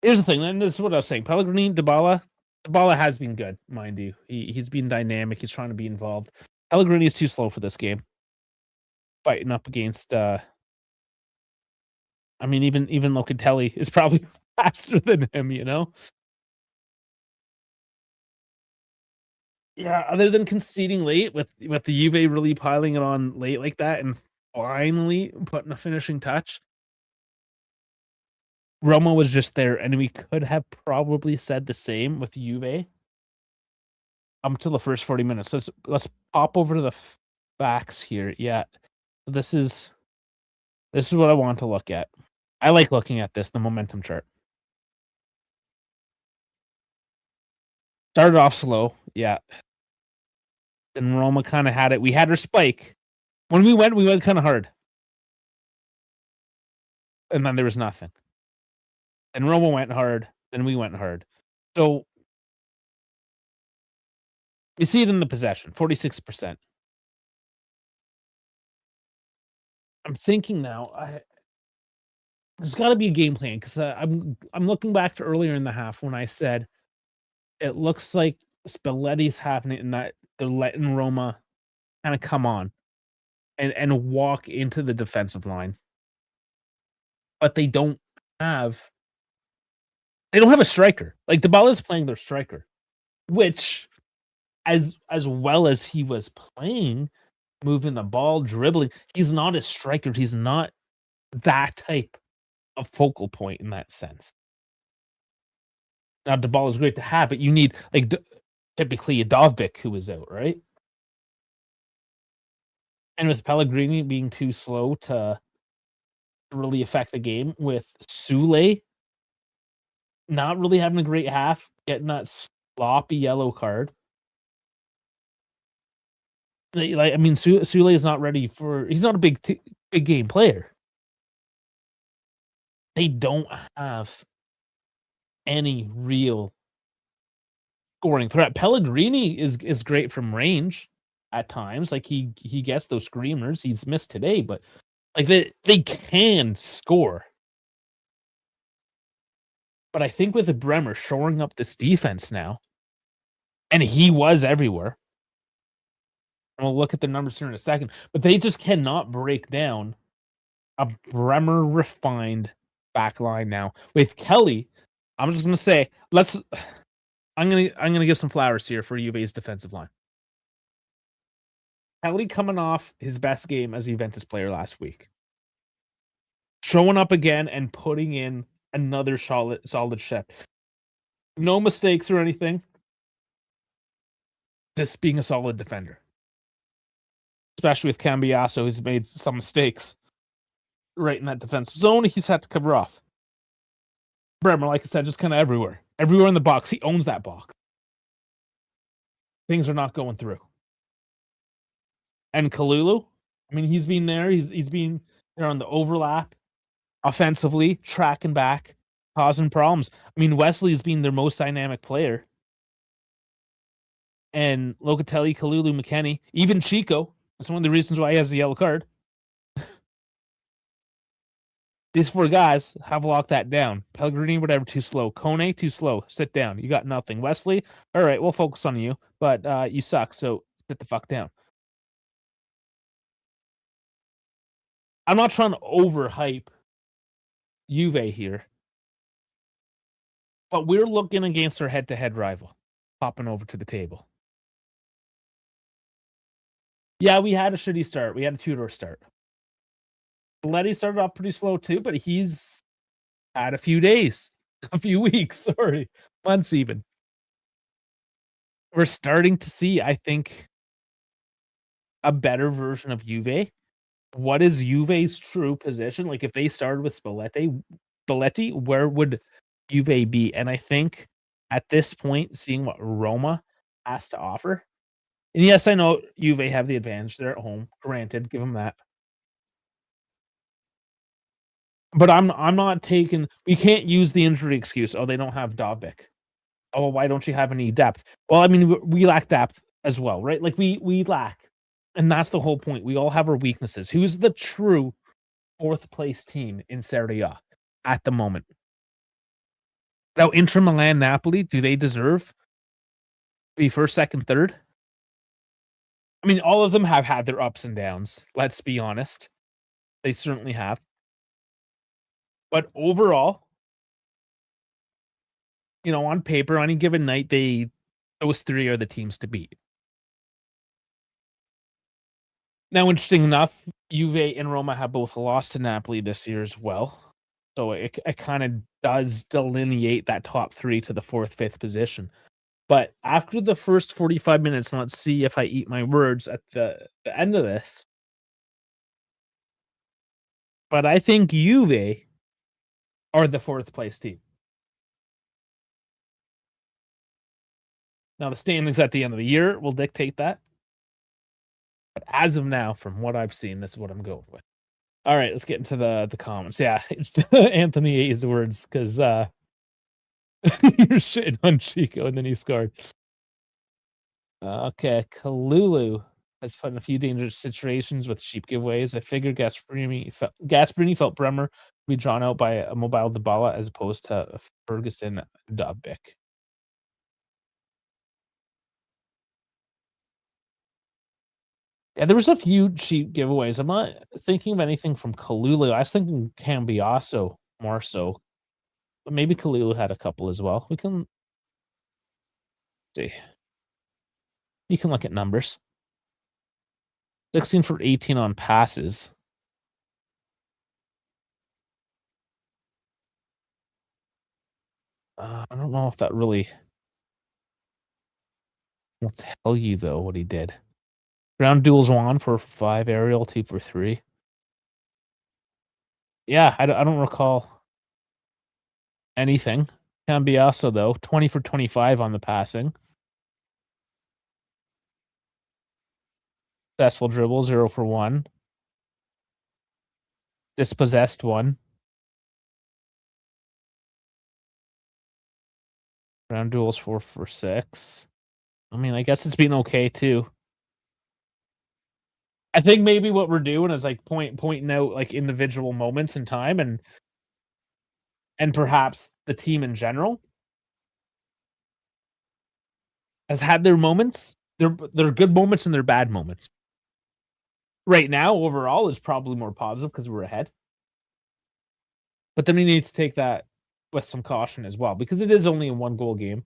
Here's the thing, and this is what I was saying. Pellegrini, Dybala has been good, mind you. He's been dynamic. He's trying to be involved. Pellegrini is too slow for this game. Fighting up against, I mean, even Locatelli is probably faster than him, you know? Yeah, other than conceding late with the Juve really piling it on late like that and finally putting a finishing touch, Roma was just there, and we could have probably said the same with Juve up to the first 40 minutes. Let's pop over to the facts here. Yeah, this is what I want to look at. I like looking at this, the momentum chart. Started off slow, yeah. And Roma kind of had it. We had our spike. When we went kind of hard. And then there was nothing. And Roma went hard, then we went hard. So you see it in the possession, 46%. I'm thinking now, there's got to be a game plan because I'm looking back to earlier in the half when I said it looks like Spalletti's happening and that they're letting Roma kind of come on and walk into the defensive line, but they don't have a striker. Like Dybala's playing their striker, which as well as he was playing, moving the ball, dribbling, he's not a striker. He's not that type of focal point in that sense. Now Dybala is great to have, but you need like typically a Dovbyk who is out, right? And with Pellegrini being too slow to really affect the game, with Sule not really having a great half, getting that sloppy yellow card. Like I mean, Sule is not ready for. He's not a big game player. They don't have any real scoring threat. Pellegrini is great from range at times. Like he gets those screamers. He's missed today, but like they can score. But I think with the Bremer shoring up this defense now, and he was everywhere. And we'll look at the numbers here in a second, but they just cannot break down a Bremer refined back line now. With Kelly, I'm just gonna say, I'm gonna give some flowers here for Juve's defensive line. Kelly coming off his best game as a Juventus player last week. Showing up again and putting in another solid shot. No mistakes or anything. Just being a solid defender. Especially with Cambiasso, who's made some mistakes right in that defensive zone. He's had to cover off. Bremer, like I said, just kind of everywhere. everywhere in the box. He owns that box. Things are not going through. And Kalulu, I mean, he's been there. He's been there on the overlap, offensively, tracking back, causing problems. I mean, Wesley's been their most dynamic player. And Locatelli, Kalulu, McKennie, even Chico. That's one of the reasons why he has the yellow card. These 4 guys have locked that down. Pellegrini, whatever, too slow. Kone, too slow. Sit down. You got nothing. Wesley, all right, we'll focus on you, but you suck, so sit the fuck down. I'm not trying to overhype Juve here, but we're looking against our head-to-head rival, popping over to the table. Yeah, we had a shitty start. We had a Tudor start. Letty started off pretty slow too, but he's had a few days, a few weeks, sorry, months even. We're starting to see, I think, a better version of Juve. What is Juve's true position? Like, if they started with Spalletti, where would Juve be? And I think at this point, seeing what Roma has to offer, and yes, I know Juve have the advantage. They're at home. Granted, give them that. But I'm not taking. We can't use the injury excuse. Oh, they don't have Dobbik. Oh, why don't you have any depth? Well, I mean, we lack depth as well, right? Like we lack, and that's the whole point. We all have our weaknesses. Who's the true 4th place team in Serie A at the moment? Now, Inter Milan, Napoli, do they deserve to be first, second, third? I mean, all of them have had their ups and downs. Let's be honest. They certainly have. But overall, on paper, on any given night, those 3 are the teams to beat. Now, interesting enough, Juve and Roma have both lost to Napoli this year as well. So it kind of does delineate that top 3 to the 4th, 5th position. But after the first 45 minutes, and let's see if I eat my words at the end of this. But I think Juve are the 4th place team. Now, the standings at the end of the year will dictate that. But as of now, from what I've seen, this is what I'm going with. All right, let's get into the comments. Yeah, Anthony ate his words because you're shitting on Chico and then he scored. Okay, Kalulu has put in a few dangerous situations with cheap giveaways. I figured Gasperini felt Bremer be drawn out by a mobile Dybala as opposed to Ferguson Dobbik. Yeah, there was a few cheap giveaways. I'm not thinking of anything from Kalulu. I was thinking Cambiasso more so. But maybe Kalulu had a couple as well. We can see. You can look at numbers. 16 for 18 on passes. I don't know if that really will tell you, though, what he did. Ground duels 1 for 5, aerial 2 for 3. Yeah, I don't recall anything. Cambiasso, though, 20 for 25 on the passing. Successful dribble, 0 for 1. Dispossessed 1. Ground duels 4 for 6. I mean, I guess it's been okay, too. I think maybe what we're doing is like pointing out like individual moments in time and perhaps the team in general has had their moments. They're good moments and they're bad moments. Right now, overall, is probably more positive because we're ahead. But then we need to take that with some caution as well because it is only a 1-goal game.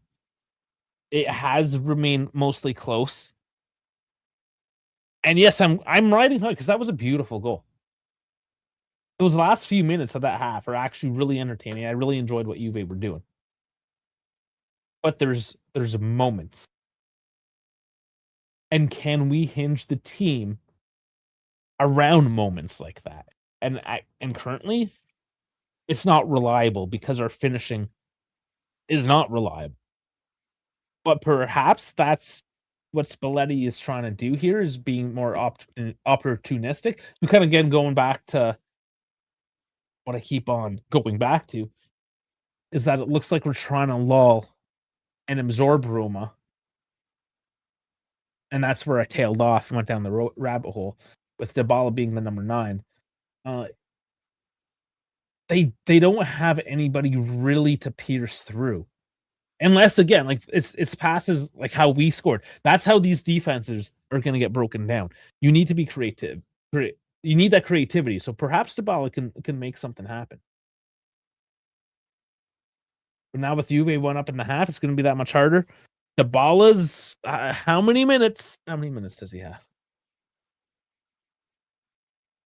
It has remained mostly close. And yes, I'm riding high because that was a beautiful goal. Those last few minutes of that half are actually really entertaining. I really enjoyed what Juve were doing. But there's moments. And can we hinge the team around moments like that? And currently, it's not reliable because our finishing is not reliable. But perhaps that's what Spalletti is trying to do here is being more opportunistic. You kind of again going back to what I keep on going back to is that it looks like we're trying to lull and absorb Roma, and that's where I tailed off and went down the rabbit hole with Dybala being the number 9. Uh, they don't have anybody really to pierce through. Unless again, like it's passes like how we scored. That's how these defenses are going to get broken down. You need to be creative. You need that creativity. So perhaps Dybala can make something happen. But now with Juve 1.5, it's going to be that much harder. Dybala's how many minutes? How many minutes does he have?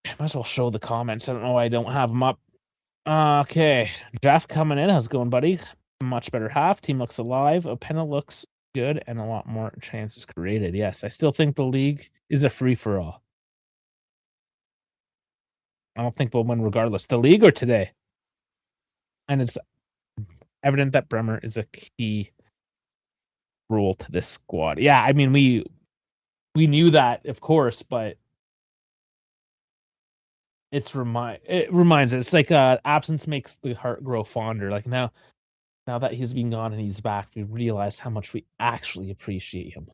I might as well show the comments. I don't know why I don't have them up. Okay, Jeff coming in. How's it going, buddy? Much better half. Team looks alive. Opena looks good and a lot more chances created. Yes, I still think the league is a free-for-all. I don't think we'll win regardless. The league or today? And it's evident that Bremer is a key role to this squad. Yeah, I mean, we knew that, of course, but it reminds us. It's like absence makes the heart grow fonder. Like now that he's been gone and he's back, we realize how much we actually appreciate him.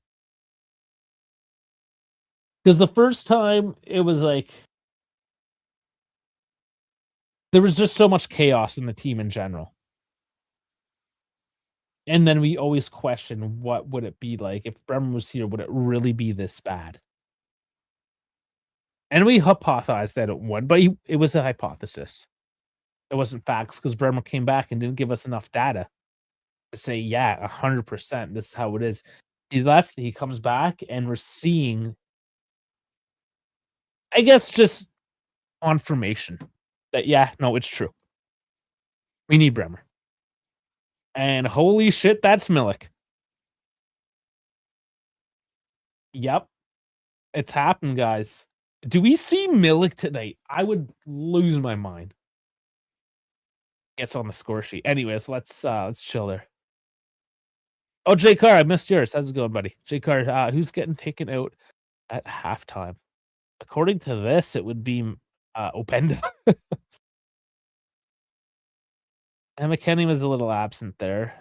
Because the first time, it was like there was just so much chaos in the team in general. And then we always question, what would it be like if Bremer was here? Would it really be this bad? And we hypothesized that it would, but it was a hypothesis. It wasn't facts because Bremer came back and didn't give us enough data to say, yeah, 100%, this is how it is. He left, he comes back, and we're seeing, I guess, just confirmation that, yeah, no, it's true. We need Bremer. And holy shit, that's Milik. Yep. It's happened, guys. Do we see Milik tonight? I would lose my mind. It's on the score sheet. Anyways, let's chill there. Oh, J Car, I missed yours. How's it going, buddy? J Car, who's getting taken out at halftime? According to this, it would be Openda. And McKenny was a little absent there.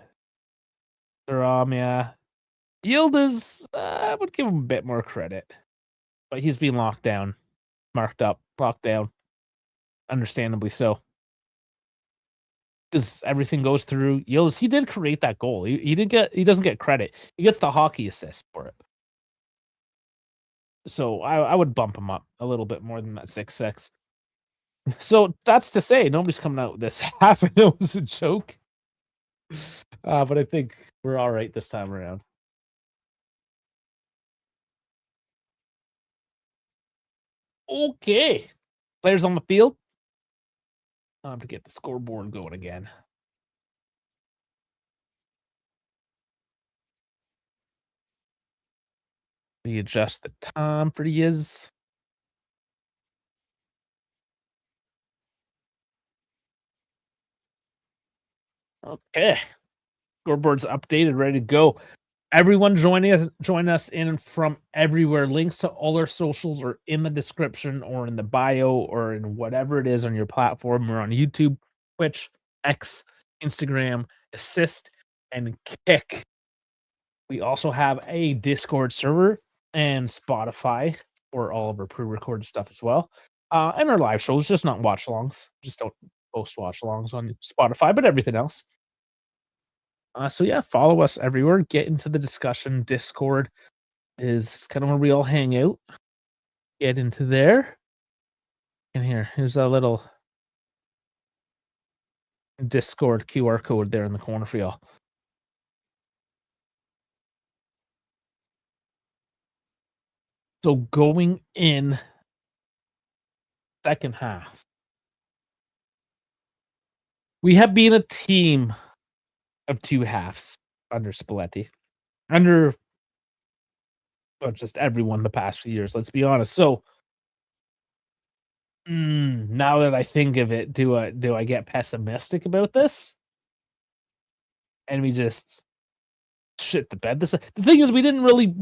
Yeah. Yıldız, I would give him a bit more credit. But he's been locked down, marked up, locked down. Understandably so. Because everything goes through Yıldız. He did create that goal. He doesn't get credit. He gets the hockey assist for it. So I would bump him up a little bit more than that 6-6. So that's to say, nobody's coming out with this half. I know it was a joke. But I think we're all right this time around. Okay. Players on the field. Time to get the scoreboard going again. Readjust the time for yous. Okay. Scoreboard's updated, ready to go. Everyone join us in from everywhere. Links to all our socials are in the description or in the bio or in whatever it is on your platform. We're on YouTube, Twitch, X, Instagram, Assist, and Kick. We also have a Discord server and Spotify for all of our pre-recorded stuff as well. And our live shows, just not watch-alongs. Just don't post watch-alongs on Spotify, but everything else. So yeah, follow us everywhere. Get into the discussion. Discord is kind of where we all hang out. Get into there. And here's a little Discord QR code there in the corner for y'all. So going in second half, we have been a team of two halves under Spalletti, under just everyone the past few years. Let's be honest. So now that I think of it, do I get pessimistic about this? and we just shit the bed. The thing is, we didn't really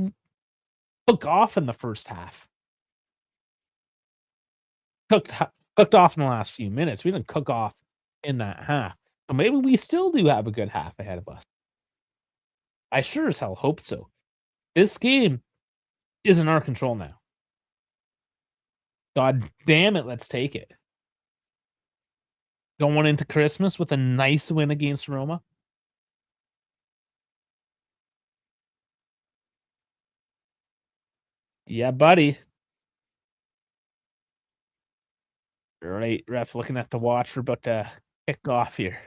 cook off in the first half. Cooked cooked off in the last few minutes. We didn't cook off in that half. So maybe we still do have a good half ahead of us. I sure as hell hope so. This game is in our control now. God damn it, let's take it. Going into Christmas with a nice win against Roma. Yeah, buddy. Right, ref looking at the watch. We're about to kick off here.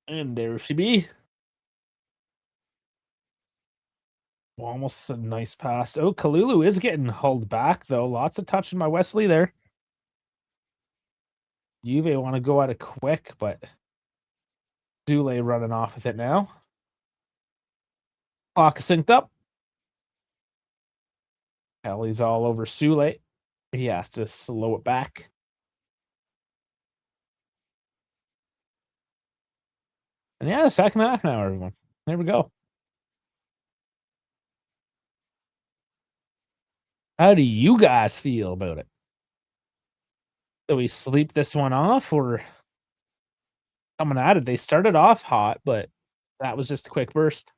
And there she be. Almost a nice pass. Oh, Kalulu is getting hauled back, though. Lots of touching by Wesley there. Juve want to go at it quick, but Zule running off with it now. Clock synced up. Kelly's all over Sule. He has to slow it back. And yeah, the second half now, everyone. There we go. How do you guys feel about it? Do we sleep this one off or coming at it? They started off hot, but that was just a quick burst.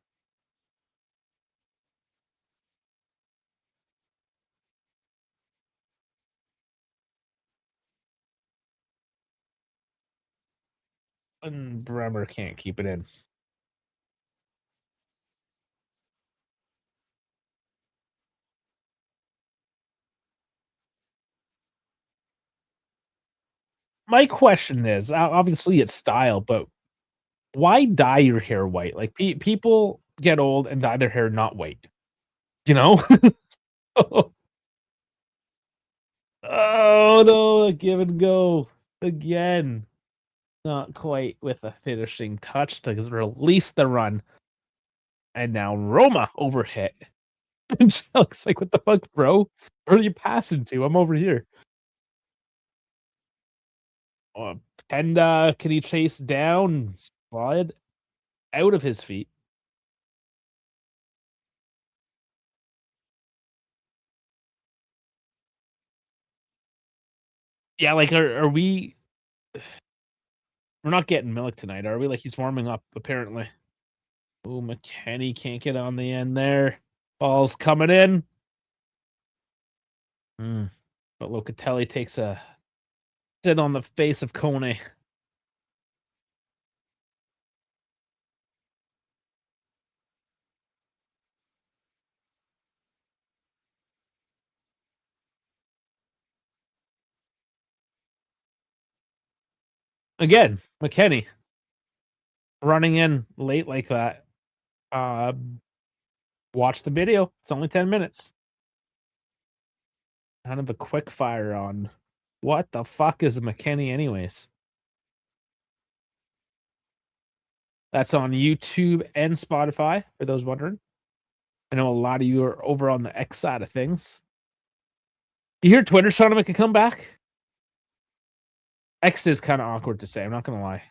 And Bremer can't keep it in. My question is, obviously it's style, but why dye your hair white? Like people get old and dye their hair not white, you know? Oh no, give and go again. Not quite with a finishing touch to release the run. And now Roma overhit. And looks like, what the fuck, bro? Where are you passing to? I'm over here. Penda, can he chase down? Slide out of his feet. Yeah, like, are we... We're not getting Milik tonight, are we? Like, he's warming up, apparently. Oh, McKennie can't get on the end there. Ball's coming in. But Locatelli takes a sit on the face of Kone. Again, McKennie running in late like that. Watch the video. It's only 10 minutes. Kind of a quick fire on what the fuck is McKennie anyways. That's on YouTube and Spotify, for those wondering. I know a lot of you are over on the X side of things. You hear Twitter's trying to make a comeback? X is kind of awkward to say, I'm not going to lie.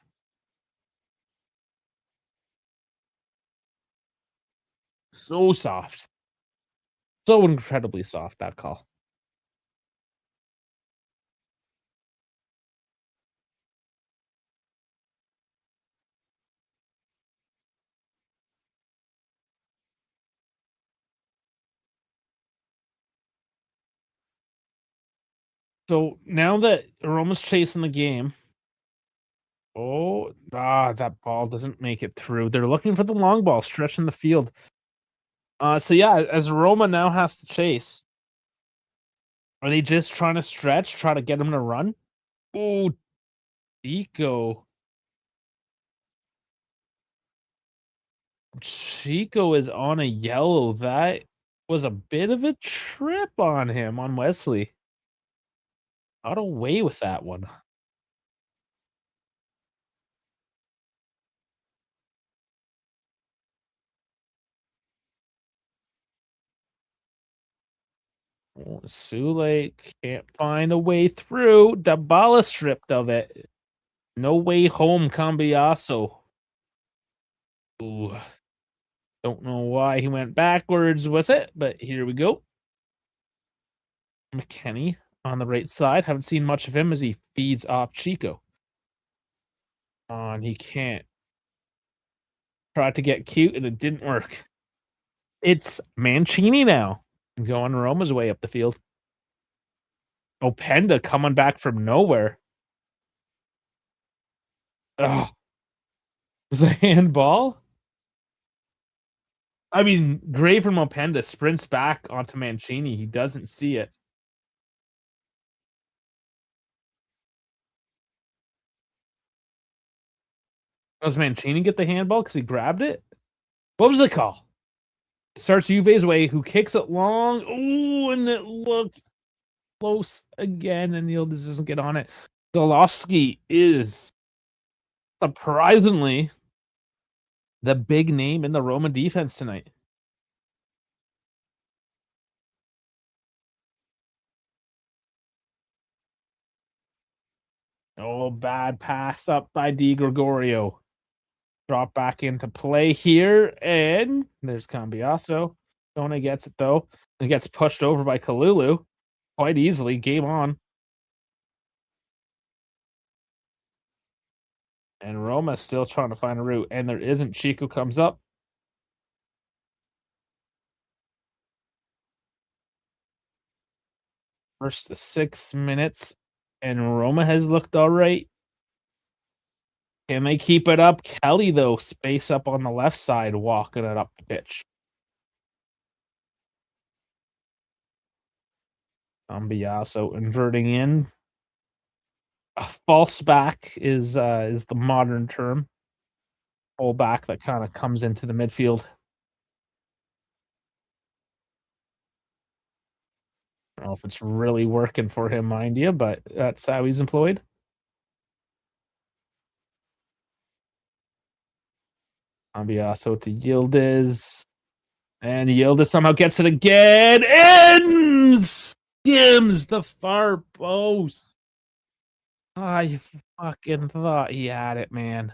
So soft. So incredibly soft, that call. So now that Roma's chasing the game, that ball doesn't make it through. They're looking for the long ball, stretching the field. So yeah, as Roma now has to chase, are they just trying to stretch, try to get him to run? Oh, Chico. Chico is on a yellow. That was a bit of a trip on him, on Wesley. Got away with that one. Sule can't find a way through. Dybala stripped of it. No way home, Cambiaso. Ooh, don't know why he went backwards with it, but here we go. McKennie on the right side. Haven't seen much of him as he feeds off Chico. And he can't. Tried to get cute and it didn't work. It's Mancini now going Roma's way up the field. Openda coming back from nowhere. Oh, was a handball? I mean, Grave from Openda sprints back onto Mancini. He doesn't see it. Does Mancini get the handball because he grabbed it? What was the call? Starts Juve's way, who kicks it long. Ooh, and it looked close again, and Yıldız doesn't get on it. Giallorossi is surprisingly the big name in the Roma defense tonight. Oh, bad pass up by Di Gregorio. Drop back into play here, and there's Cambiaso. Kone gets it, though, and gets pushed over by Kalulu quite easily. Game on. And Roma's still trying to find a route, and there isn't. Chico comes up. First 6 minutes, and Roma has looked all right. Can they keep it up? Kelly, though, space up on the left side, walking it up the pitch. Cambiaso inverting in. A false back is the modern term. Full back that kind of comes into the midfield. I don't know if it's really working for him, mind you, but that's how he's employed. Cambiaso to Yıldız. And Yıldız somehow gets it again and skims the far post. I fucking thought he had it, man.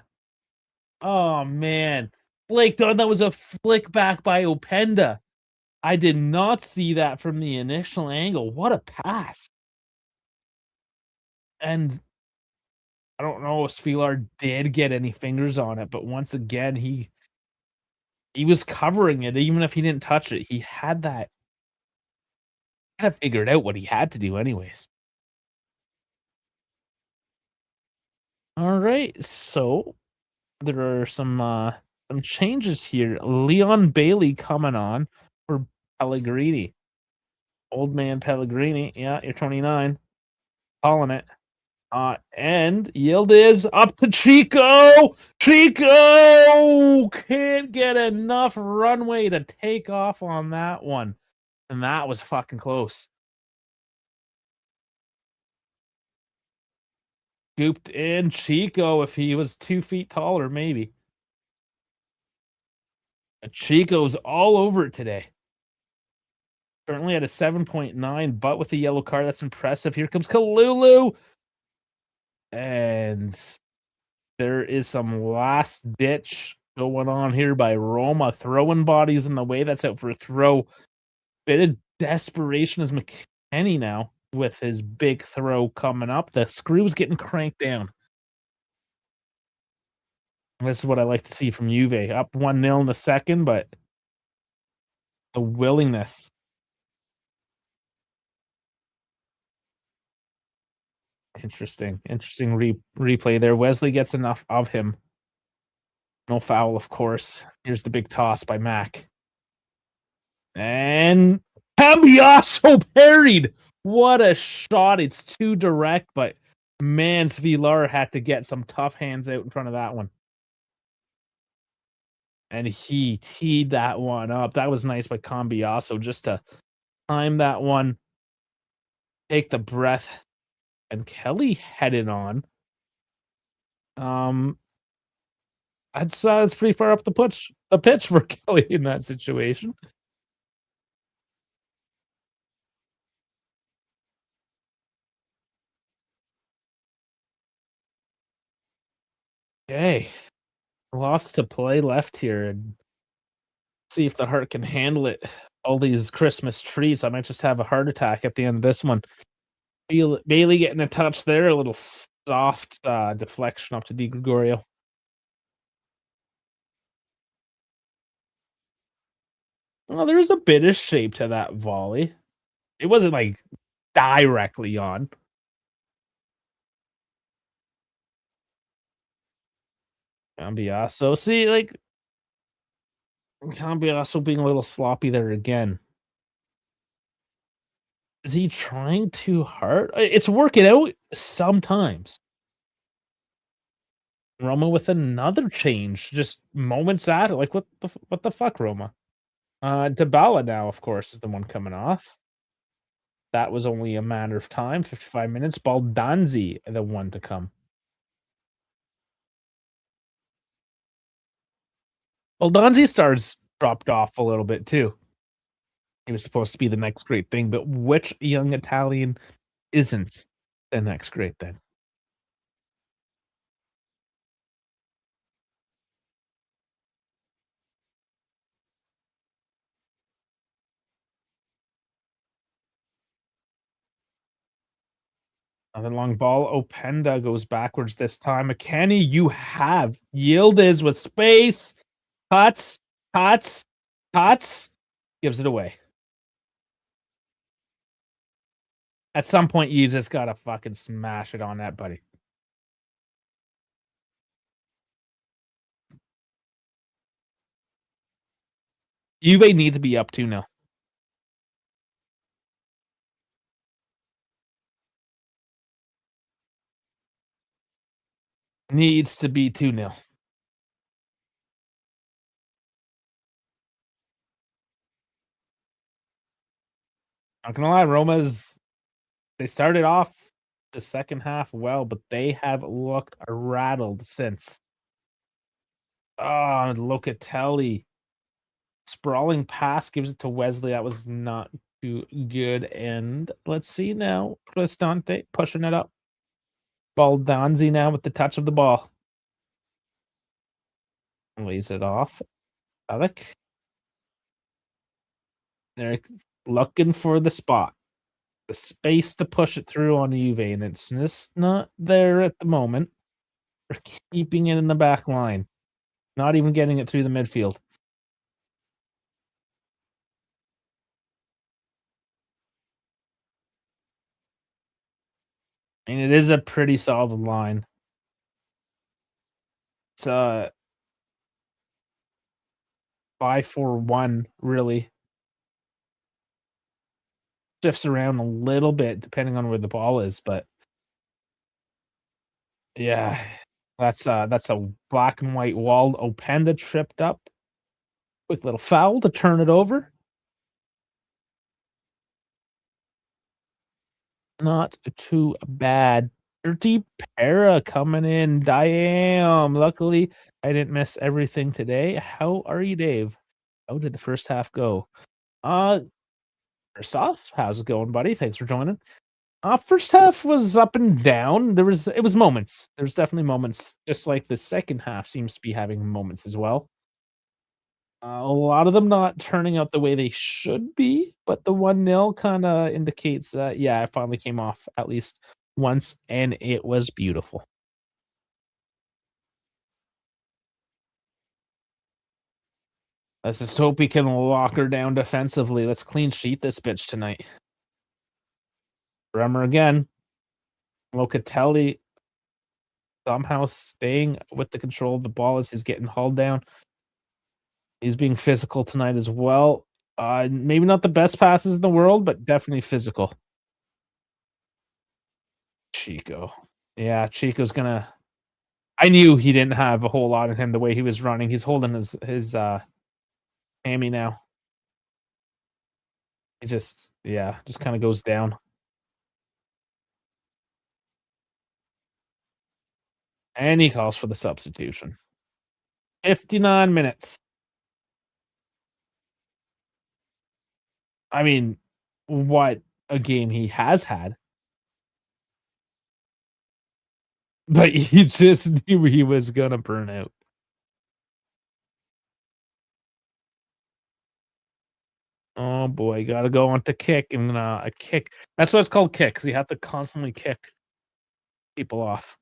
Oh, man. Blake, that was a flick back by Openda. I did not see that from the initial angle. What a pass. And I don't know if Vilar did get any fingers on it, but once again, he was covering it even if he didn't touch it. He had that kind of figured out what he had to do anyways. All right, so there are some changes here. Leon Bailey coming on for Pellegrini. Old man Pellegrini. Yeah, you're 29. Calling it. And Yıldız up to Chico. Chico can't get enough runway to take off on that one. And that was fucking close. Scooped in Chico if he was 2 feet taller, maybe. Chico's all over it today. Currently at a 7.9, but with the yellow card, that's impressive. Here comes Kalulu. And there is some last ditch going on here by Roma, throwing bodies in the way. That's out for a throw. Bit of desperation as McKennie now with his big throw coming up. The screw's getting cranked down. This is what I like to see from Juve. Up 1-0 in the second, but the willingness. Interesting replay there. Wesley gets enough of him. No foul, of course. Here's the big toss by Mac. And Cambiaso parried. What a shot. It's too direct, but man, Vilar had to get some tough hands out in front of that one. And he teed that one up. That was nice by Cambiaso just to time that one, take the breath, and Kelly headed on. That's pretty far up the pitch for Kelly in that situation. Okay, lots to play left here, and see if the heart can handle it. All these Christmas treats. I might just have a heart attack at the end of this one. Bailey getting a touch there, a little soft deflection up to Di Gregorio. Well, there's a bit of shape to that volley. It wasn't like directly on. Cambiaso. See, like Cambiaso being a little sloppy there again. Is he trying too hard? It's working out sometimes. Roma with another change, just moments at it. Like what the fuck, Roma? Dybala now, of course, is the one coming off. That was only a matter of time, 55 minutes. Baldanzi, the one to come. Baldanzi stars dropped off a little bit too. He was supposed to be the next great thing, but which young Italian isn't the next great thing? Another long ball. Openda goes backwards this time. McKennie, you have Yıldız with space. Cuts, cuts, cuts. Gives it away. At some point, you just gotta fucking smash it on that, buddy. Juve needs to be up 2-0. Needs to be 2-0. Not gonna lie, they started off the second half well, but they have looked rattled since. Oh, Locatelli. Sprawling pass gives it to Wesley. That was not too good. And let's see now. Cristante pushing it up. Baldanzi now with the touch of the ball. Lays it off. Alec. They're looking for the spot. The space to push it through on Juve, and it's just not there at the moment. They're keeping it in the back line. Not even getting it through the midfield. And it is a pretty solid line. It's 5-4-1, really. Shifts around a little bit depending on where the ball is, but yeah, that's a black and white wall. Openda tripped up. Quick little foul to turn it over. Not too bad. Dirty Para coming in. Damn. Luckily, I didn't miss everything today. How are you, Dave? How did the first half go? Uh, First off, how's it going, buddy? Thanks for joining. First half was up and down. It was moments. There's definitely moments, just like the second half seems to be having moments as well. A lot of them not turning out the way they should be, but the 1-0 kinda indicates that, yeah, it finally came off at least once, and it was beautiful. Let's just hope we can lock her down defensively. Let's clean sheet this bitch tonight. Bremer again. Locatelli somehow staying with the control of the ball as he's getting hauled down. He's being physical tonight as well. Maybe not the best passes in the world, but definitely physical. Chico. Yeah, Chico's gonna I knew he didn't have a whole lot in him the way he was running. He's holding his hammy now. He just kind of goes down. And he calls for the substitution. 59 minutes. I mean, what a game he has had. but you just knew he was gonna burn out. Oh boy, gotta go on to kick and a kick. That's what it's called, kick, 'cause you have to constantly kick people off.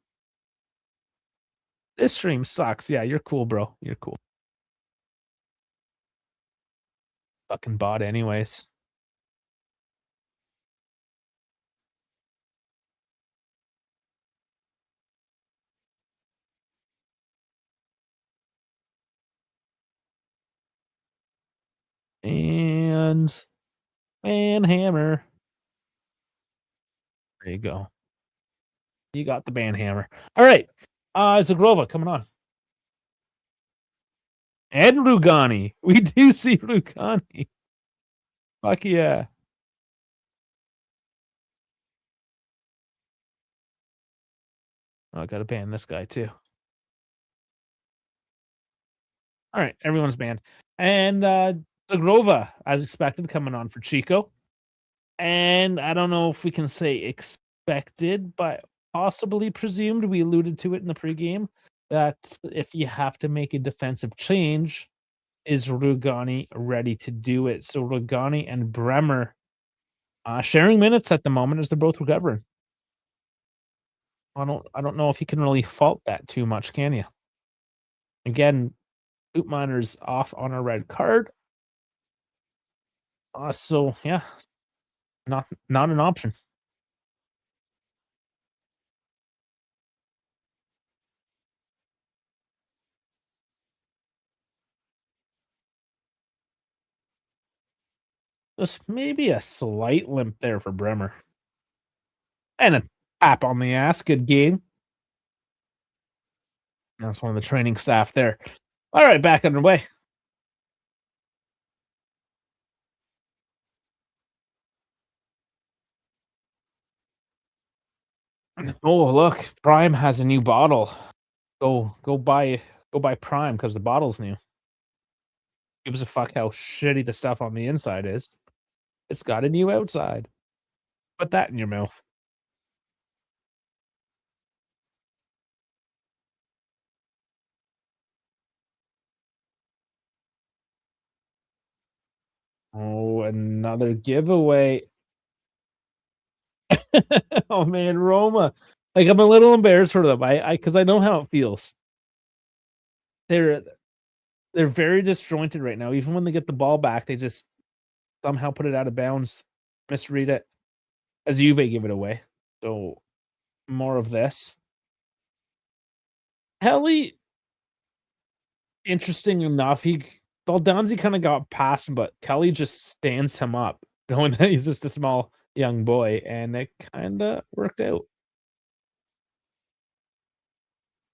This stream sucks. Yeah, you're cool, bro. You're cool. Fucking bot anyways. And hammer. There you go. You got the band hammer. All right. Zagrova coming on. And Rugani. We do see Rugani. Fuck yeah. Oh, I gotta ban this guy too. All right, everyone's banned. And Zagrova, as expected, coming on for Chico. And I don't know if we can say expected, but possibly presumed. We alluded to it in the pregame that if you have to make a defensive change, is Rugani ready to do it? So Rugani and Bremer sharing minutes at the moment as they're both recovering. I don't know if you can really fault that too much, can you? Again, Koopmeiners off on a red card. So yeah, not an option. Just maybe a slight limp there for Bremer. And a tap on the ass. Good game. That's one of the training staff there. All right, back underway. Oh, look, Prime has a new bottle. Go buy Prime because the bottle's new. Gives a fuck how shitty the stuff on the inside is. It's got a new outside. Put that in your mouth. Oh, another giveaway. Oh man, Roma. Like I'm a little embarrassed for them. I because I know how it feels. They're they're very disjointed right now. Even when they get the ball back, they just somehow put it out of bounds, misread it, as Juve give it away. So more of this. Kelly, interesting enough, he Baldanzi kind of got past him, but Kelly just stands him up, knowing that he's just a small young boy, and it kind of worked out.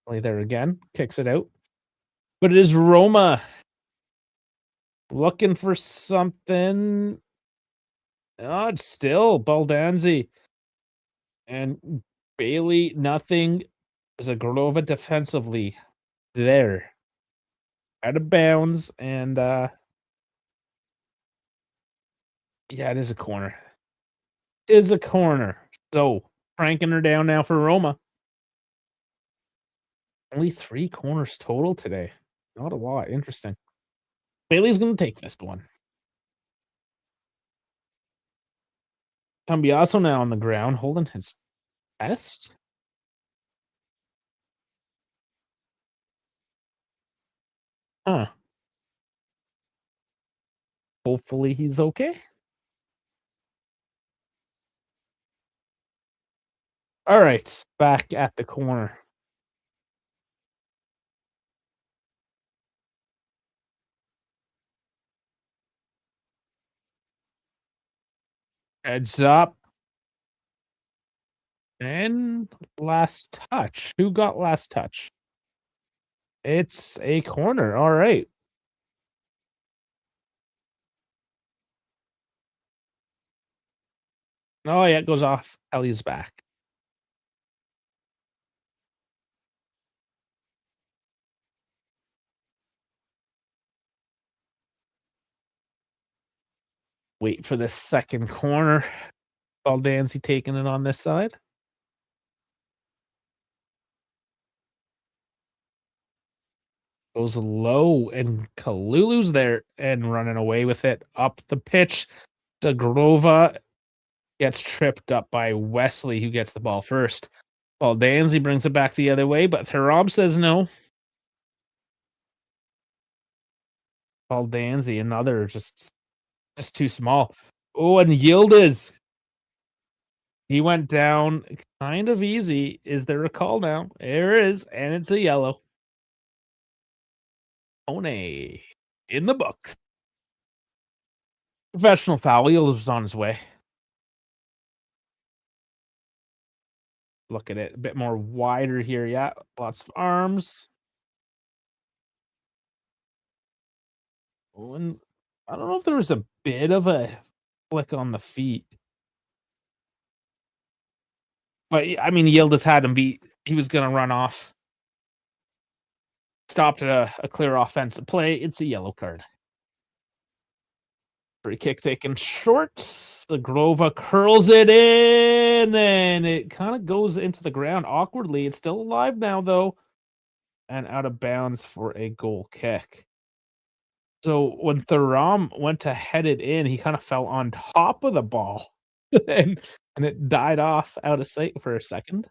Play there again, kicks it out. But it is Roma looking for something. Oh, it's still Baldanzi. And Bailey, nothing. Zagrova defensively there. Out of bounds. And yeah, it is a corner. It is a corner. So cranking her down now for Roma. Only 3 corners total today. Not a lot. Interesting. Bailey's going to take this one. Cambiaso now on the ground, holding his chest. Huh. Hopefully he's okay. All right, back at the corner. Heads up. And last touch. Who got last touch? It's a corner. All right. Oh, yeah, it goes off. Ellie's back. Wait for the second corner. Baldanzi taking it on this side. Goes low, and Kalulu's there and running away with it up the pitch. Zagrova gets tripped up by Wesley, who gets the ball first. Baldanzi brings it back the other way, but Thuram says no. Baldanzi, another just too small. Oh, and Yıldız. He went down kind of easy. Is there a call now? There is, and it's a yellow. One in the books. Professional foul. Yıldız was on his way. Look at it. A bit more wider here. Yeah, lots of arms. Oh, and I don't know if there was a bit of a flick on the feet. But, I mean, Yıldız had him beat. He was gonna run off. Stopped at a clear offensive play. It's a yellow card. Free kick taken short. Zagrova curls it in, and it kind of goes into the ground awkwardly. It's still alive now, though, and out of bounds for a goal kick. So when Thuram went to head it in, he kind of fell on top of the ball, and it died off out of sight for a second.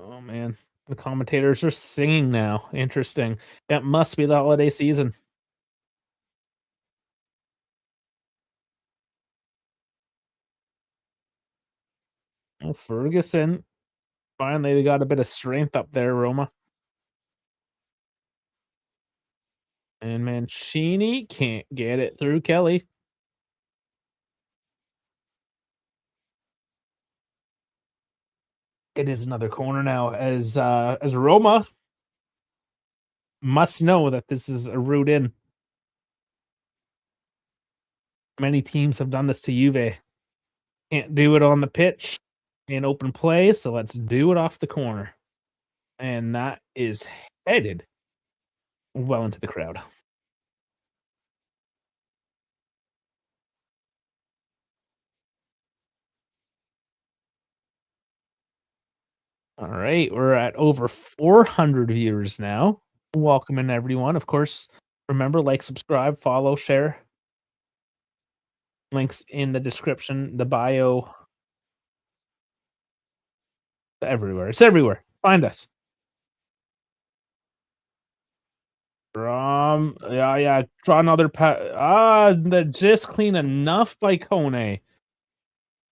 Oh man, the commentators are singing now. Interesting. That must be the holiday season. Oh, Ferguson. Finally, they got a bit of strength up there, Roma. And Mancini can't get it through Kelly. It is another corner now as Roma must know that this is a route in. Many teams have done this to Juve. Can't do it on the pitch in open play, so let's do it off the corner. And that is headed well into the crowd. All right, we're at over 400 viewers now. Welcome in everyone. Of course, remember, like, subscribe, follow, share. Links in the description, the bio, everywhere. It's everywhere. Find us. Yeah, draw another they're just clean enough by Kone.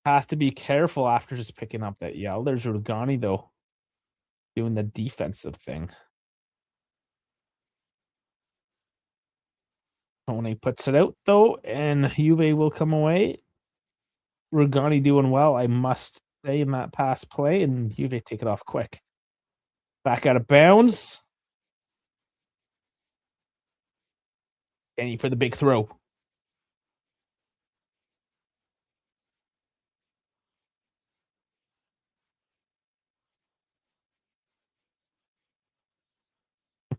Has to be careful after just picking up that yell. There's Rugani, though, doing the defensive thing. Kone puts it out, though, and Juve will come away. Rugani doing well, I must say, in that pass play, and Juve take it off quick. Back out of bounds. Kenny for the big throw.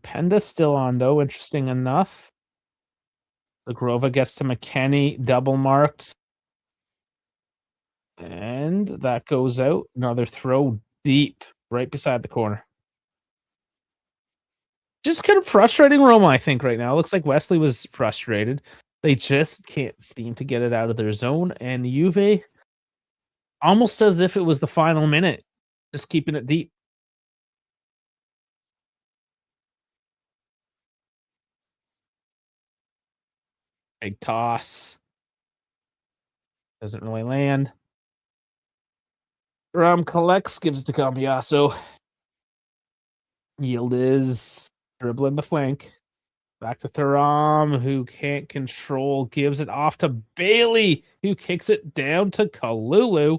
Penda still on, though, interesting enough. Zagrova gets to McKennie, double marked. And that goes out. Another throw deep, right beside the corner. Just kind of frustrating Roma, I think, right now. Looks like Wesley was frustrated. They just can't seem to get it out of their zone. And Juve, almost as if it was the final minute, just keeping it deep. Big toss. Doesn't really land. Collects, gives it to Cambiaso. Yıldız dribbling the flank. Back to Thuram, who can't control, gives it off to Bailey, who kicks it down to Kalulu.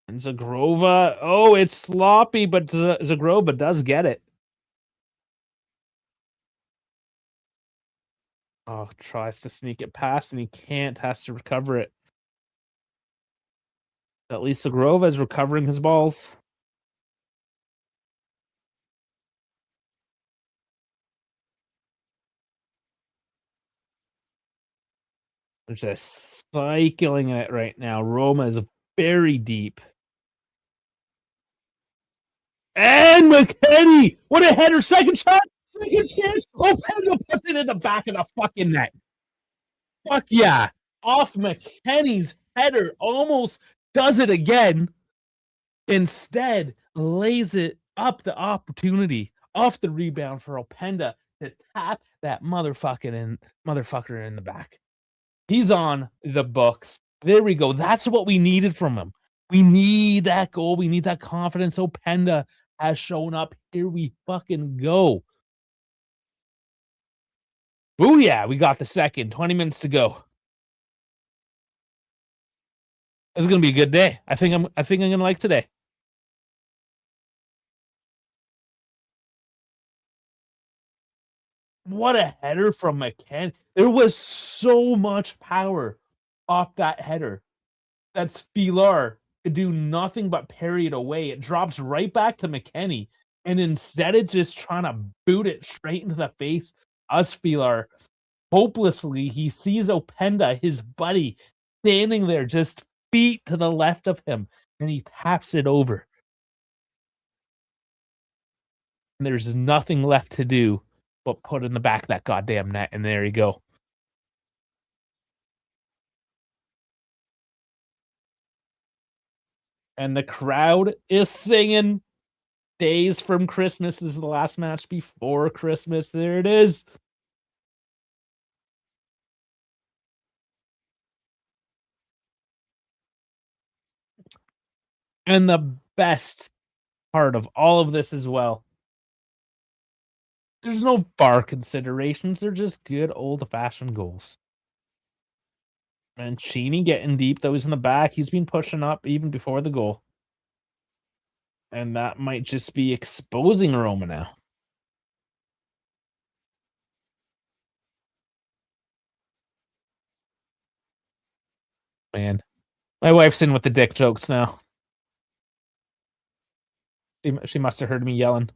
And Zagrova, oh, it's sloppy, but Zagrova does get it. Oh, tries to sneak it past, and he can't, has to recover it. At least Grove is recovering his balls. They're just cycling it right now. Roma is very deep. And McKennie! What a header! Second shot! Second chance! Openda puts it in the back of the fucking net. Fuck yeah. Off McKennie's header. Almost does it again. Instead, lays it up the opportunity off the rebound for Openda to tap that motherfucker in the back. He's on the books. There we go. That's what we needed from him. We need that goal. We need that confidence. Openda has shown up. Here we fucking go. Booyah, we got the second. 20 minutes to go. This is gonna be a good day. I think I'm gonna like today. What a header from McKennie. There was so much power off that header. That's Pilar could do nothing but parry it away. It drops right back to McKennie. And instead of just trying to boot it straight into the face, Pilar, hopelessly, he sees Openda, his buddy, standing there just feet to the left of him, and he taps it over. And there's nothing left to do but put in the back of that goddamn net, and there you go. And the crowd is singing Days from Christmas. This is the last match before Christmas. There it is. And the best part of all of this as well, there's no VAR considerations. They're just good old-fashioned goals. Mancini getting deep, though he's in the back. He's been pushing up even before the goal. And that might just be exposing Roma now. Man, my wife's in with the dick jokes now. She must have heard me yelling.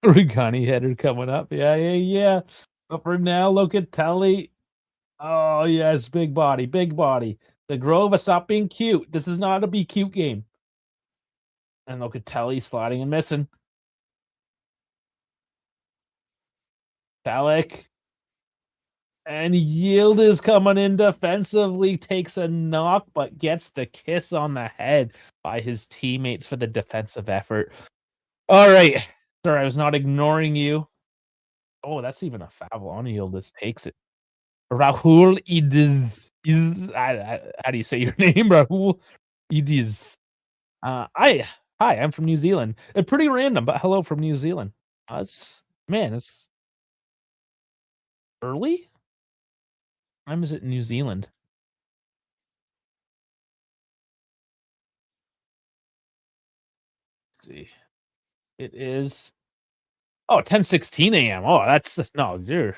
Rigani header coming up. Yeah. But for now, Locatelli. Oh, yes, big body. The Grove, stop being cute. This is not a be cute game. And Locatelli sliding and missing. Talik. And Yıldız coming in defensively, takes a knock, but gets the kiss on the head by his teammates for the defensive effort. All right. Sorry, I was not ignoring you. Oh, that's even a foul on Yıldız. Takes it. Rahul Yıldız. How do you say your name, Rahul Yıldız? Hi, I'm from New Zealand. Pretty random, but hello from New Zealand. It's early? Time is it in New Zealand? Let's see. It is 10:16 a.m. Oh, that's no, you're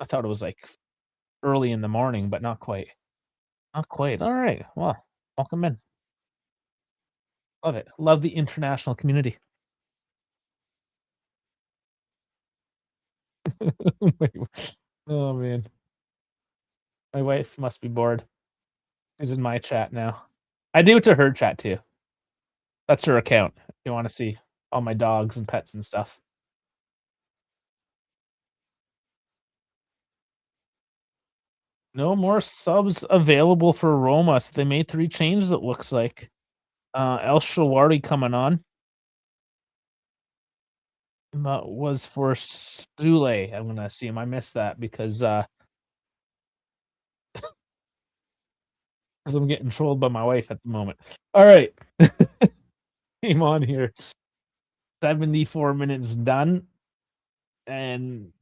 I thought it was like early in the morning, but not quite. Not quite. All right. Well, welcome in. Love it. Love the international community. Oh man. My wife must be bored. She's in my chat now. I do it to her chat too. That's her account. If you want to see all my dogs and pets and stuff. No more subs available for Roma. So they made 3 changes, it looks like. El Shawari coming on. That was for Sule. I'm gonna assume I missed that because I'm getting trolled by my wife at the moment. All right. Came on here. 74 minutes done. And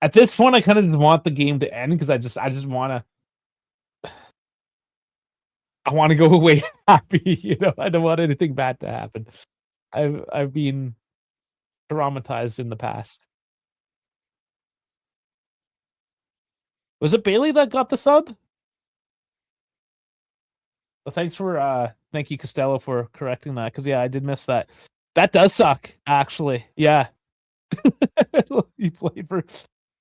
at this point, I kind of just want the game to end because I just want to. I want to go away happy. I don't want anything bad to happen. I've been traumatized in the past. Was it Bailey that got the sub? Well, thank you, Costello, for correcting that, because yeah, I did miss that. That does suck, actually. Yeah. He played for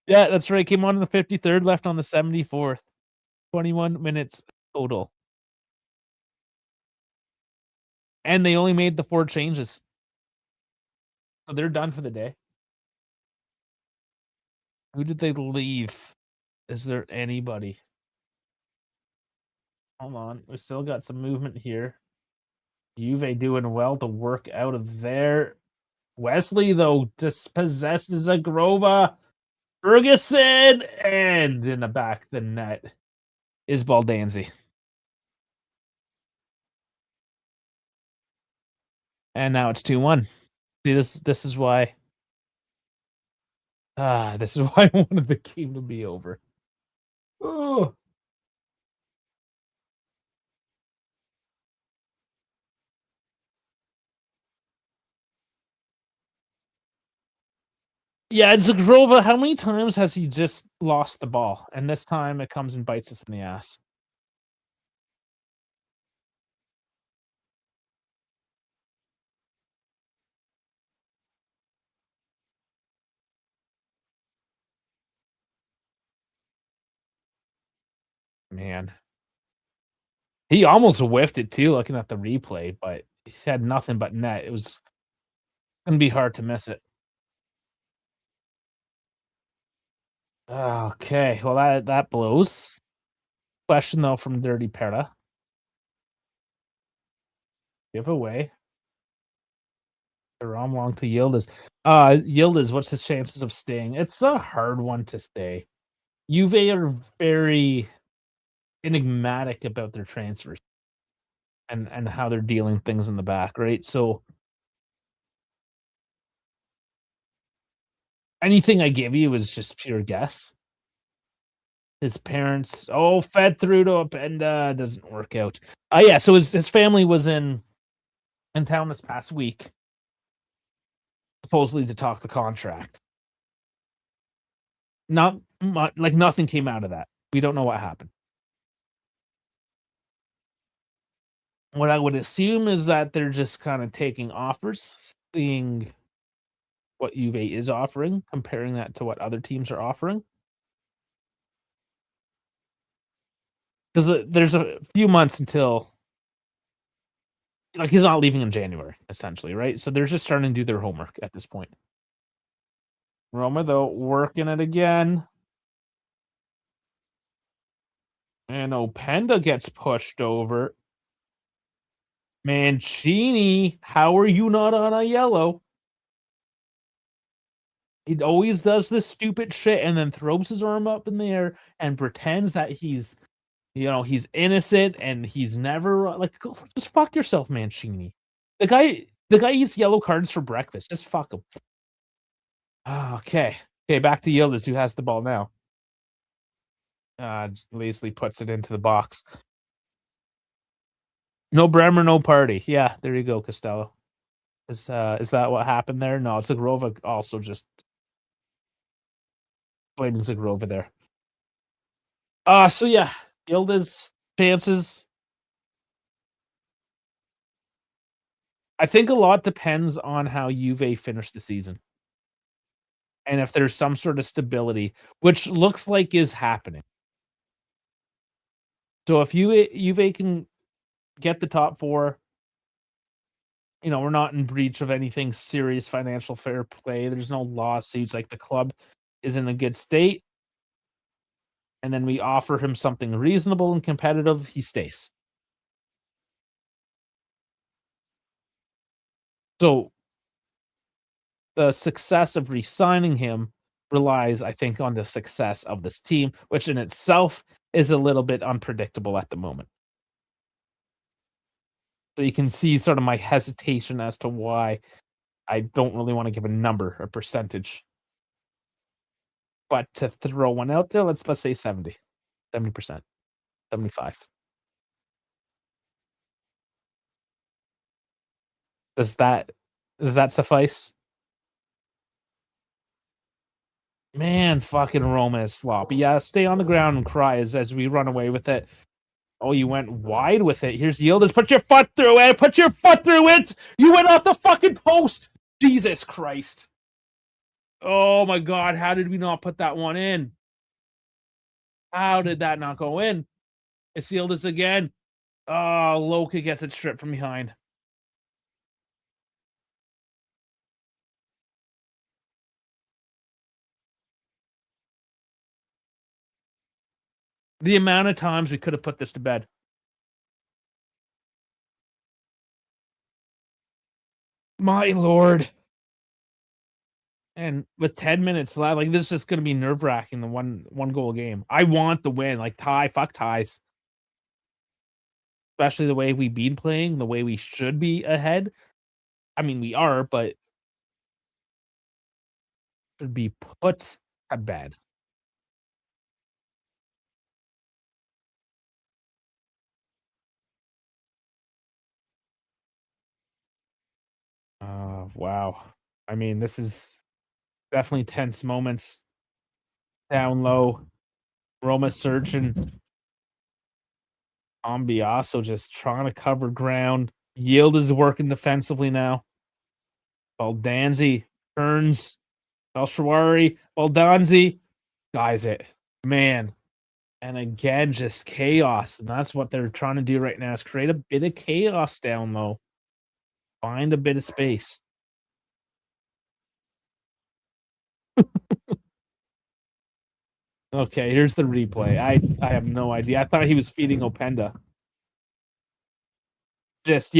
Yeah, that's right. Came on in the 53rd, left on the 74th. 21 minutes total. And they only made the 4 changes. So they're done for the day. Who did they leave? Is there anybody? Hold on. We still got some movement here. Juve doing well to work out of there. Wesley, though, dispossesses Agrova. Ferguson, and in the back of the net is Baldanzi. And now it's 2-1. See, this is why this is why I wanted the game to be over. Oh. Yeah, Zagrova, how many times has he just lost the ball? And this time it comes and bites us in the ass. Man. He almost whiffed it too, looking at the replay, but he had nothing but net. It was gonna be hard to miss it. Okay, well that blows. Question though from Dirty Perra. Giveaway. Rom long to Yıldız. Yıldız, what's his chances of staying? It's a hard one to say. Juve are very enigmatic about their transfers and how they're dealing things in the back, right? So anything I give you is just pure guess. His parents, fed through to Openda, doesn't work out. Yeah, so his family was in town this past week, supposedly to talk the contract. Not much, like nothing came out of that. We don't know what happened. What I would assume is that they're just kind of taking offers, seeing what Juve is offering, comparing that to what other teams are offering. Because there's a few months until, like, he's not leaving in January, essentially, right? So they're just starting to do their homework at this point. Roma, though, working it again. And Openda gets pushed over. Mancini, how are you not on a yellow? He always does this stupid shit and then throws his arm up in the air and pretends that he's innocent and he's never like, go just fuck yourself, Mancini. The guy eats yellow cards for breakfast. Just fuck him. Okay. Okay, back to Yıldız, who has the ball now. Lazily puts it into the box. No Bremer, no party. Yeah, there you go, Costello. Is that what happened there? No, Zagrova also just blaming Zagrova there. So yeah, Yıldız chances. I think a lot depends on how Juve finish the season. And if there's some sort of stability, which looks like is happening. So if Juve can get the top 4, we're not in breach of anything serious financial fair play. There's no lawsuits, like the club is in a good state. And then we offer him something reasonable and competitive, he stays. So the success of re-signing him relies, I think, on the success of this team, which in itself is a little bit unpredictable at the moment. So you can see sort of my hesitation as to why I don't really want to give a number or percentage. But to throw one out there, let's say 70%, 75. Does that suffice? Man, fucking Roma is sloppy. Yeah, stay on the ground and cry as we run away with it. Oh, you went wide with it. Here's Yıldız. Put your foot through it. Put your foot through it. You went off the fucking post. Jesus Christ. Oh my God. How did we not put that one in? How did that not go in? It's Yıldız again. Oh, Loka gets it stripped from behind. The amount of times we could have put this to bed. My Lord. And with 10 minutes left, like, this is just going to be nerve-wracking, the one goal game. I want the win. Like, tie, fuck ties. Especially the way we've been playing, the way we should be ahead. I mean, we are, but should be put to bed. Wow. I mean, this is definitely tense moments. Down low. Roma searching. Ambiaso just trying to cover ground. Yield is working defensively now. Baldanzi turns. Belshawari. Baldanzi. Guys it. Man. And again, just chaos. And that's what they're trying to do right now, is create a bit of chaos down low. Find a bit of space. Okay, here's the replay. I have no idea. I thought he was feeding Openda. Just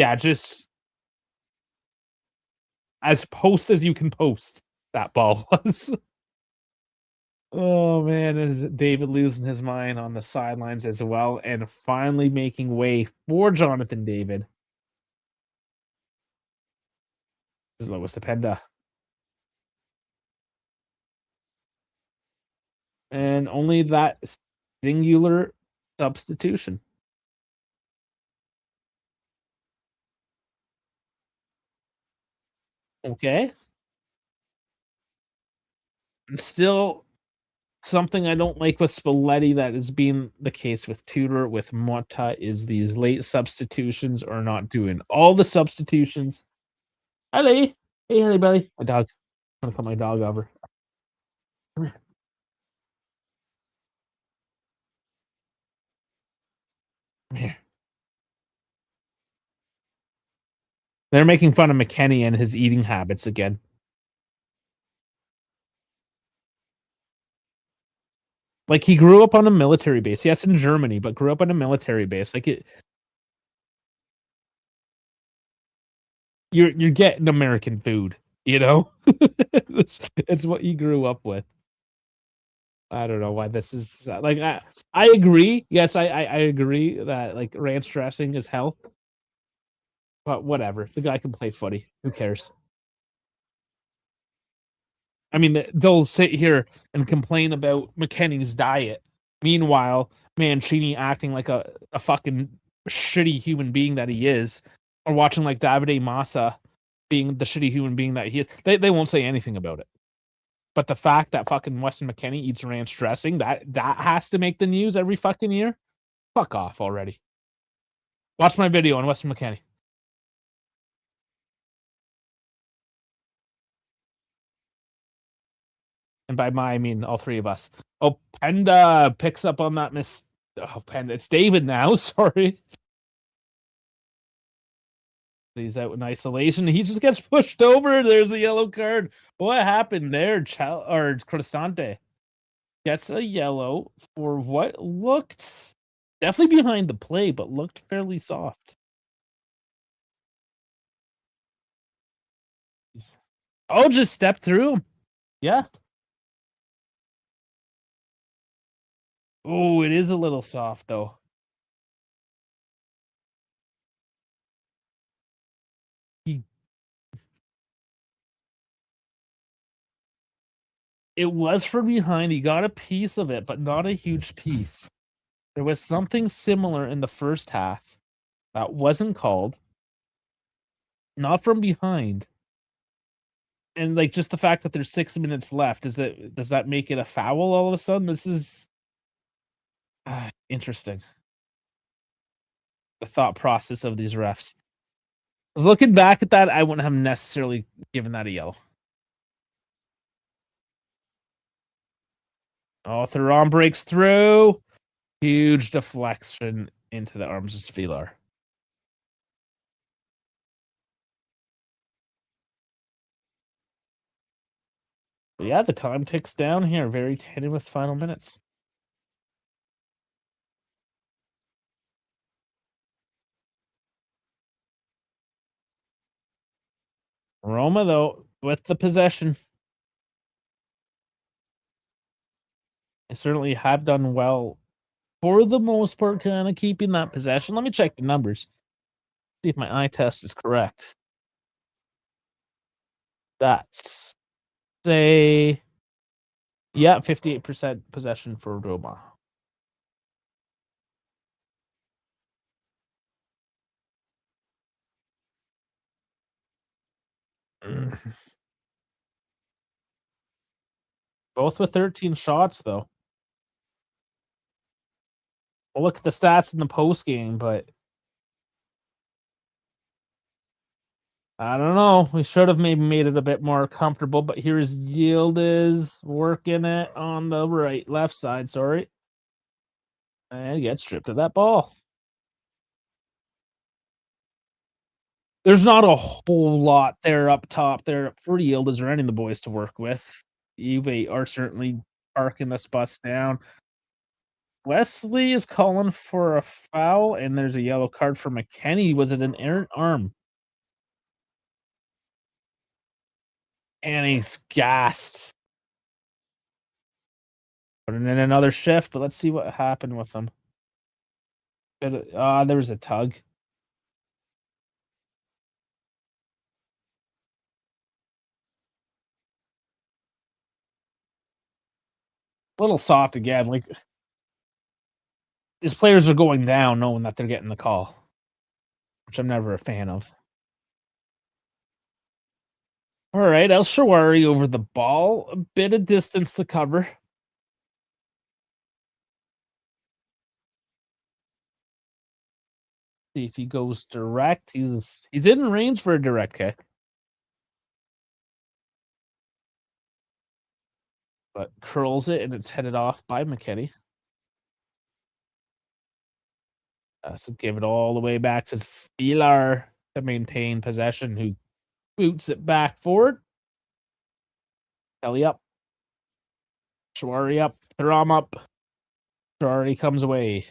as post as you can post, that ball was. Oh man, is David losing his mind on the sidelines as well, and finally making way for Jonathan David. This is Lois Openda. And only that singular substitution. Okay. And still something I don't like with Spalletti that has been the case with Tudor, with Motta, is these late substitutions are not doing all the substitutions. Hi, Lee. Hey, Haley Belly. My dog. I'm gonna call my dog over. Come here. Come here. They're making fun of McKennie and his eating habits again. Like, he grew up on a military base. Yes, in Germany, but grew up on a military base. Like, you're getting American food, you know? It's what you grew up with. I don't know why this is like, I agree. Yes, I agree that, like, ranch dressing is hell. But whatever. The guy can play footy. Who cares? I mean, they'll sit here and complain about McKennie's diet. Meanwhile, Mancini acting like a fucking shitty human being that he is, or watching like Davide Massa being the shitty human being that he is. They won't say anything about it. But the fact that fucking Weston McKennie eats ranch dressing, that has to make the news every fucking year. Fuck off already. Watch my video on Weston McKennie. And by my, I mean all three of us. Oh, Penda picks up on that miss. Oh, Penda. It's David now. Sorry. He's out in isolation. He just gets pushed over. There's a yellow card. What happened there? Cristante gets a yellow for what looked definitely behind the play, but looked fairly soft. Oh, just stepped through him. Yeah. Oh, it is a little soft though. It was from behind. He got a piece of it, but not a huge piece. There was something similar in the first half that wasn't called. Not from behind. And, like, just the fact that there's 6 minutes left, does that make it a foul all of a sudden? This is interesting, the thought process of these refs. 'Cause looking back at that, I wouldn't have necessarily given that a yellow. Oh, Thuram breaks through. Huge deflection into the arms of Spieler. But yeah, the time ticks down here. Very tenuous final minutes. Roma, though, with the possession. They certainly have done well for the most part, kinda keeping that possession. Let me check the numbers, see if my eye test is correct. That's say yeah, 58% possession for Roma. Mm. Both with 13 shots, though. We'll look at the stats in the post game, but I don't know. We should have maybe made it a bit more comfortable, but here's Yıldız working it on the left side, sorry. And gets stripped of that ball. There's not a whole lot there up top there for Yıldız or any of the boys to work with. Juve are certainly parking this bus down. Wesley is calling for a foul, and there's a yellow card for McKennie. Was it an errant arm? And he's gassed. Putting in another shift, but let's see what happened with him. There was a tug. A little soft again. Like his players are going down knowing that they're getting the call, which I'm never a fan of. All right, El Shawari over the ball. A bit of distance to cover. See if he goes direct. He's in range for a direct kick. But curls it and it's headed off by McKennie. So give it all the way back to Spieler to maintain possession, who boots it back forward. Kelly up. Shawari up. Thuram up. Shawari comes away.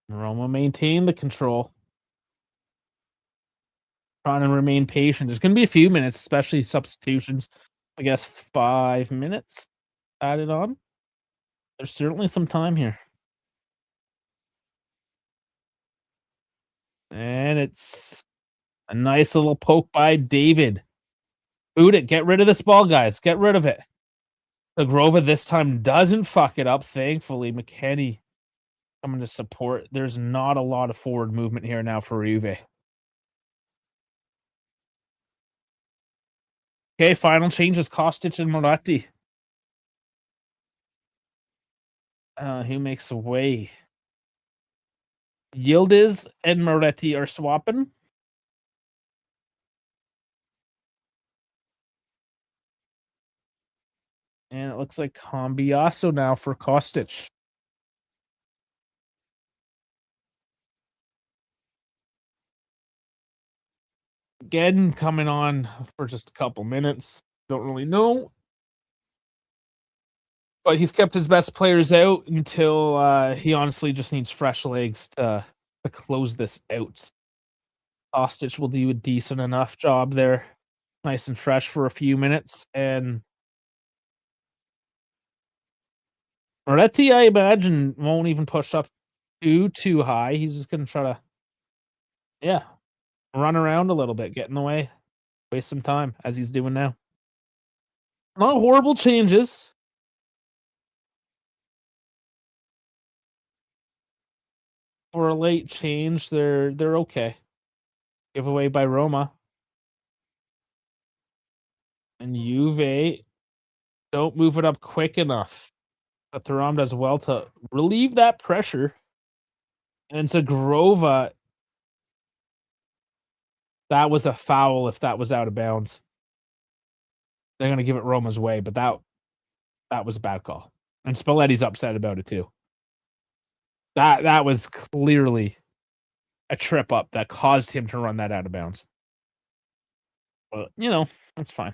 Roma maintain the control. Trying to remain patient. There's going to be a few minutes, especially substitutions. I guess 5 minutes added on. There's certainly some time here. And it's a nice little poke by David. Boot it. Get rid of this ball, guys. Get rid of it. Grova this time doesn't fuck it up. Thankfully, McKennie coming to support. There's not a lot of forward movement here now for Juve. Okay, final changes. Kostic and Moratti. Who makes a way? Yıldız and Moretti are swapping. And it looks like Cambiaso now for Kostic. Again, coming on for just a couple minutes. Don't really know. But he's kept his best players out until he honestly just needs fresh legs to close this out. Kostic will do a decent enough job there. Nice and fresh for a few minutes. And Moretti, I imagine, won't even push up too high. He's just going to try to, yeah, run around a little bit, get in the way, waste some time, as he's doing now. Not horrible changes. For a late change, they're okay. Giveaway by Roma. And Juve don't move it up quick enough. But Thuram does well to relieve that pressure. And Zagrova, that was a foul if that was out of bounds. They're going to give it Roma's way, but that was a bad call. And Spalletti's upset about it too. That was clearly a trip up that caused him to run that out of bounds. But, that's fine.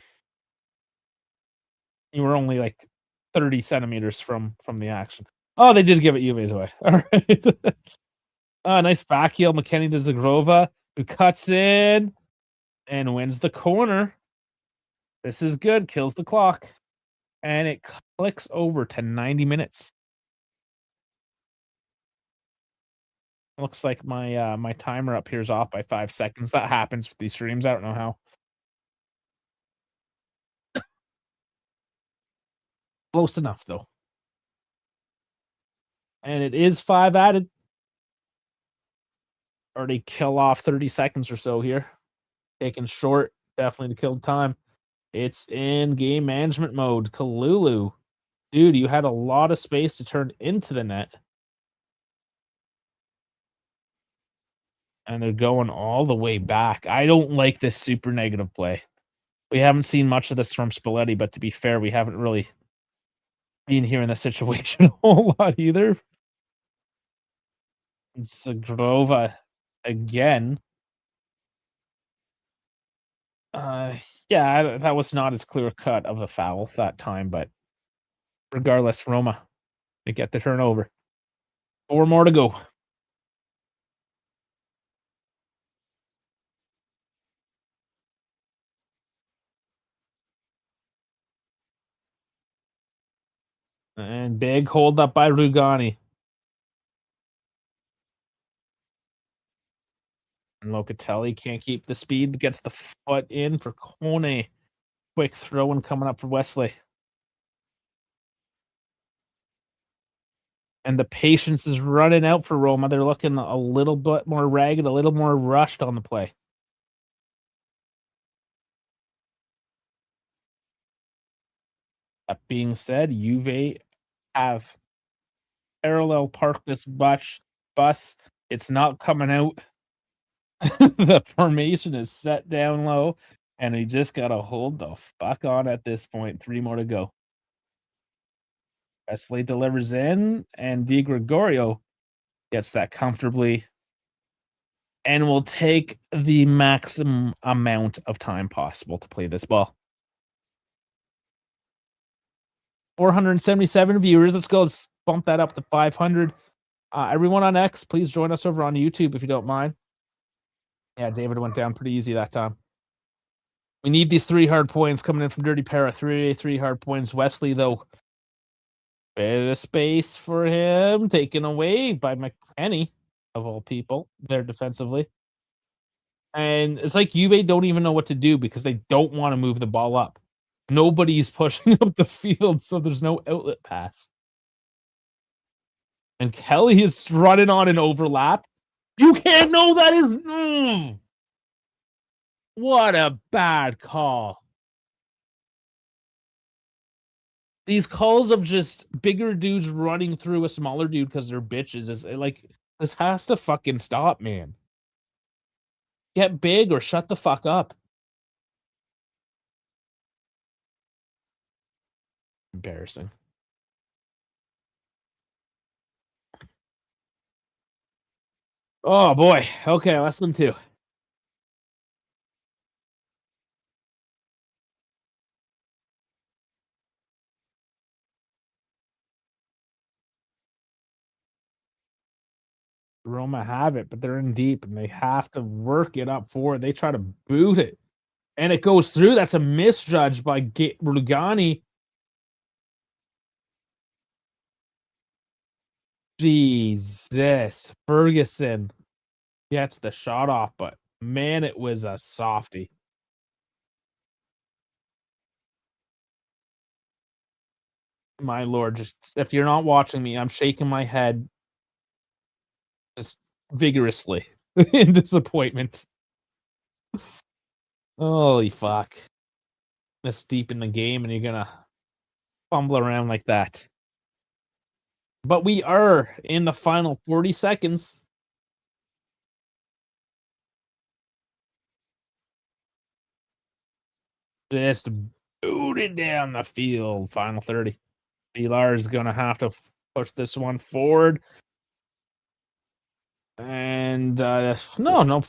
You were only like 30 centimeters from the action. Oh, they did give it Juve's way. All right. Nice back heel. McKennie to Zagrova, who cuts in and wins the corner. This is good. Kills the clock. And it clicks over to 90 minutes. Looks like my timer up here is off by 5 seconds. That happens with these streams. I don't know how. Close enough, though. And it is 5 added. Already kill off 30 seconds or so here. Taking short, definitely to kill time. It's in game management mode. Kalulu. Dude, you had a lot of space to turn into the net. And they're going all the way back. I don't like this super negative play. We haven't seen much of this from Spalletti, but to be fair, we haven't really been here in this situation a whole lot either. Zagrova again. Yeah, that was not as clear cut of a foul that time, but regardless, Roma, they get the turnover. 4 more to go. And big hold up by Rugani. And Locatelli can't keep the speed, gets the foot in for Kone. Quick throw in coming up for Wesley. And the patience is running out for Roma. They're looking a little bit more ragged, a little more rushed on the play. That being said, Juve have parallel parked this bus. It's not coming out. The formation is set down low, and we just got to hold the fuck on at this point. 3 more to go. Wesley delivers in, and Di Gregorio gets that comfortably and will take the maximum amount of time possible to play this ball. 477 viewers. Let's go. Let's bump that up to 500. Everyone on X, please join us over on YouTube if you don't mind. Yeah, David went down pretty easy that time. We need these 3 hard points coming in from Dirty Para. 3 hard points. Wesley, though, bit of space for him. Taken away by McKennie, of all people, there defensively. And it's like Juve don't even know what to do because they don't want to move the ball up. Nobody's pushing up the field, so there's no outlet pass. And Kelly is running on an overlap. You can't know that is... What a bad call. These calls of just bigger dudes running through a smaller dude because they're bitches is like, this has to fucking stop, man. Get big or shut the fuck up. Embarrassing. Oh boy. Okay, less than 2. Roma have it, but they're in deep and they have to work it up forward. They try to boot it. And it goes through. That's a misjudge by Rugani. Jesus. Ferguson gets the shot off, but man, it was a softie. My lord, just if you're not watching me, I'm shaking my head just vigorously in disappointment. Holy fuck. This deep in the game and you're gonna fumble around like that. But we are in the final 40 seconds. Just booted down the field. Final 30. Pilar is gonna have to push this one forward. And no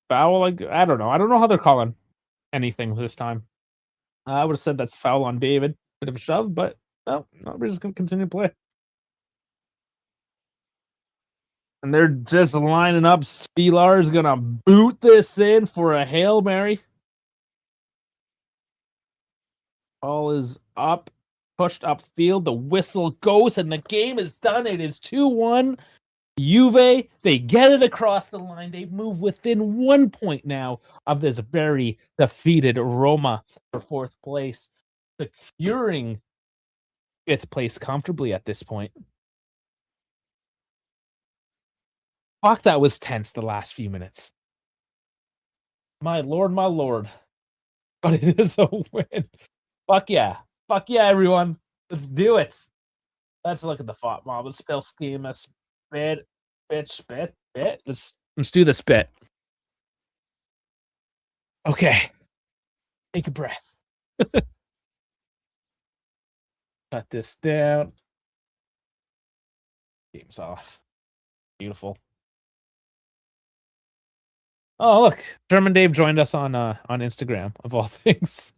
foul. Like I don't know. I don't know how they're calling anything this time. I would have said that's foul on David. Bit of a shove, but no, we're just gonna continue to play. And they're just lining up. Spilar is gonna boot this in for a Hail Mary. Ball is up, pushed upfield. The whistle goes, and the game is done. It is 2-1. Juve, they get it across the line. They move within 1 point now of this very defeated Roma for 4th place, securing 5th place comfortably at this point. Fuck, that was tense the last few minutes. My lord, my lord. But it is a win. Fuck yeah. Fuck yeah, everyone. Let's do it. Let's look at the thought mob. Let's spell schema. Spit. Let's do the spit. Okay. Take a breath. Cut this down. Game's off. Beautiful. Oh, look. German Dave joined us on Instagram, of all things.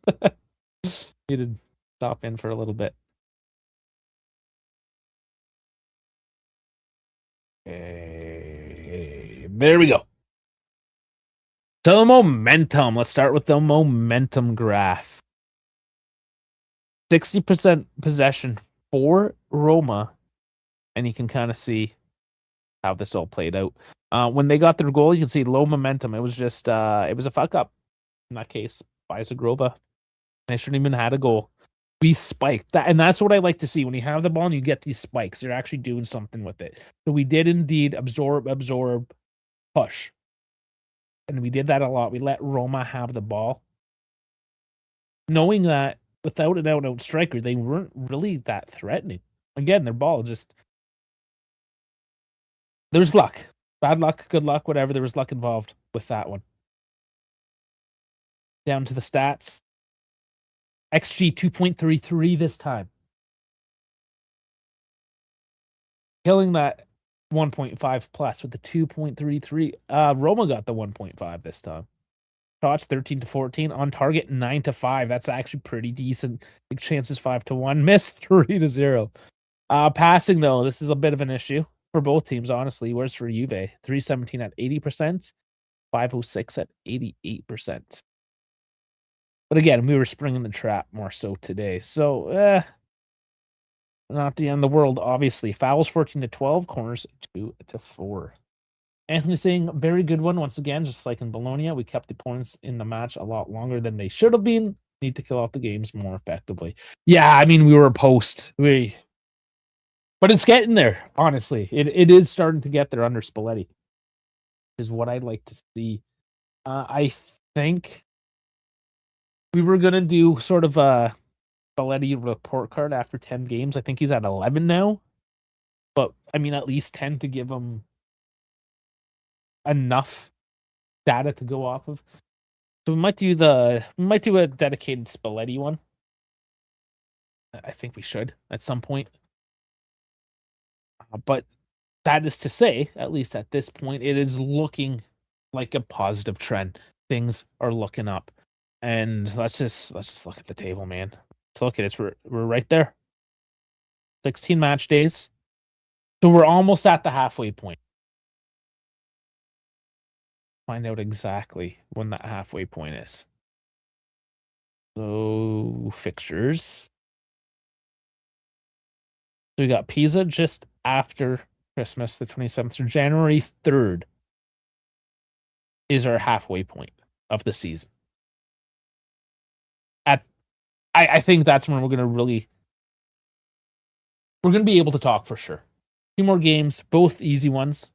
He did stop in for a little bit. Okay. There we go. So momentum. Let's start with the momentum graph. 60% possession for Roma. And you can kind of see how this all played out. When they got their goal, you can see low momentum. It was just it was a fuck up in that case by Zagrova. They shouldn't even had a goal. We spiked that, and that's what I like to see. When you have the ball and you get these spikes, you're actually doing something with it. So we did indeed absorb, push. And we did that a lot. We let Roma have the ball. Knowing that without an out-and-out striker, they weren't really that threatening. Again, their ball just... There's luck. Bad luck, good luck, whatever. There was luck involved with that one. Down to the stats. XG 2.33 this time. Killing that 1.5 plus with the 2.33. Roma got the 1.5 this time. Shots 13-14. On target 9-5. That's actually pretty decent. Big chances 5-1. Missed 3-0. Passing though, this is a bit of an issue for both teams, honestly. Whereas for Juve, 317 at 80%, 506 at 88%. But again, we were springing the trap more so today. So, not the end of the world, obviously. Fouls 14-12, corners 2-4. Anthony saying, very good one once again, just like in Bologna. We kept the points in the match a lot longer than they should have been. Need to kill out the games more effectively. Yeah, I mean, we were post. But it's getting there, honestly. It is starting to get there under Spalletti, is what I'd like to see. I think we were going to do sort of a Spalletti report card after 10 games. I think he's at 11 now. But, I mean, at least 10 to give him enough data to go off of. So we might do a dedicated Spalletti one. I think we should at some point. But that is to say, at least at this point, it is looking like a positive trend. Things are looking up. And let's just look at the table, man. Let's look at it. We're right there. 16 match days. So we're almost at the halfway point. Find out exactly when that halfway point is. So fixtures. So we got Pisa just after Christmas, the 27th. So January 3rd is our halfway point of the season. I think that's when we're going to be able to talk for sure. 2 more games, both easy ones.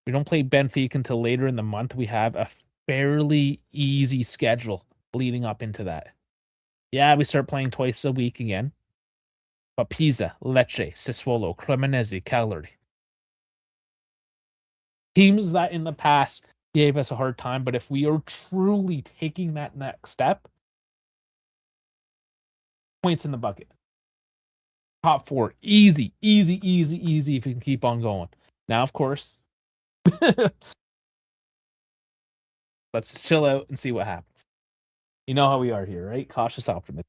We don't play Benfica until later in the month. We have a fairly easy schedule leading up into that. Yeah, we start playing twice a week again. But Pisa, Lecce, Sassuolo, Cremonese, Cagliari. Teams that in the past gave us a hard time, but if we are truly taking that next step, points in the bucket. Top 4. Easy if you can keep on going. Now, of course, let's just chill out and see what happens. You know how we are here, right? Cautious optimism.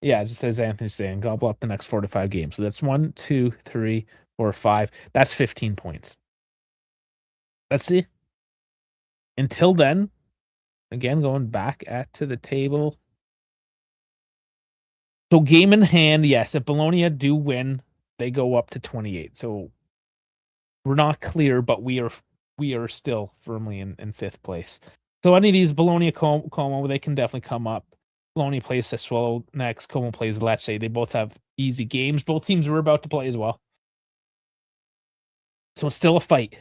Yeah, just as Anthony's saying, gobble up the next 4 to 5 games. So that's 1, 2, 3, 4, 5. That's 15 points. Let's see. Until then, again, going back to the table. So game in hand, yes, if Bologna do win, they go up to 28. So we're not clear, but we are still firmly in 5th place. So any of these Bologna, Como, they can definitely come up. Bologna plays Sassuolo next. Como plays Lecce. They both have easy games. Both teams were about to play as well. So it's still a fight.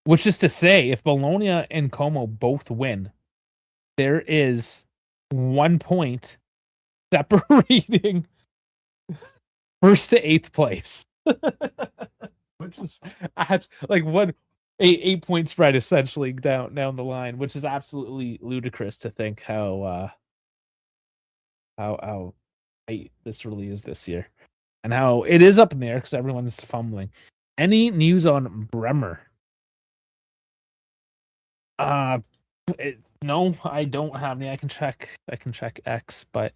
Which is to say, if Bologna and Como both win, there is 1 point separating 1st to 8th place. Which is like one 8-point spread essentially down the line, which is absolutely ludicrous to think how tight this really is this year, and how it is up in the air because everyone's fumbling. Any news on Bremer? No, I don't have any. I can check X, but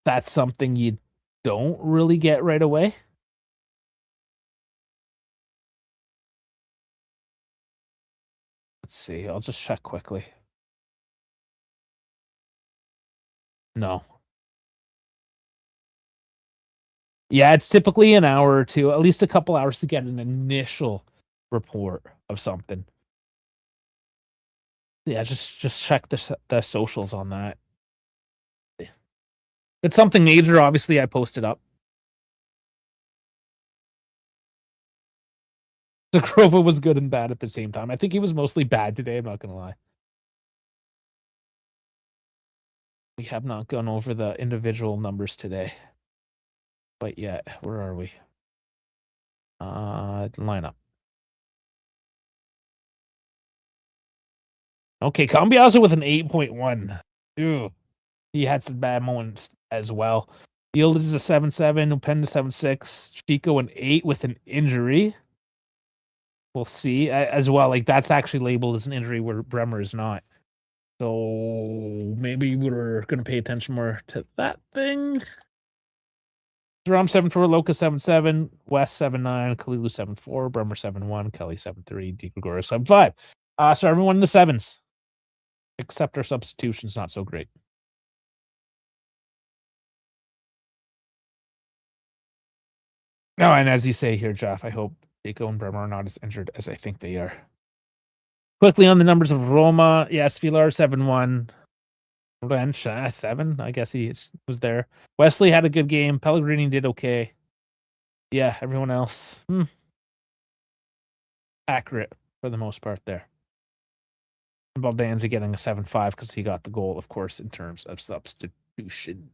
that's something you don't really get right away. Let's see. I'll just check quickly. No. Yeah, it's typically an hour or two, at least a couple hours to get an initial report of something. Yeah, just check the socials on that. If it's something major, obviously I post it up. Zagrova was good and bad at the same time. I think he was mostly bad today, I'm not gonna lie. We have not gone over the individual numbers today. But yeah, where are we? Lineup. Okay, Cambiaso with an 8.1. Ew. He had some bad moments as well. Yıldız is a 7.7, Openda 7.6, Chico an 8 with an injury. We'll see as well. Like that's actually labeled as an injury where Bremer is not. So maybe we're gonna pay attention more to that thing. Ram 7.4, Loca 7.7, West 7.9, Kalilu 7.4, Bremer 7.1, Kelly 7.3, Di Gregorio 7.5. So everyone in the 7s. Except our substitutions, not so great. No, and as you say here, Jeff, I hope Dico and Bremer are not as injured as I think they are. Quickly on the numbers of Roma. Yes, Villar 7-1. Wrench 7. I guess he was there. Wesley had a good game. Pellegrini did okay. Yeah, everyone else. Accurate for the most part there. Baldanzi getting a 7.5 because he got the goal, of course, in terms of substitution.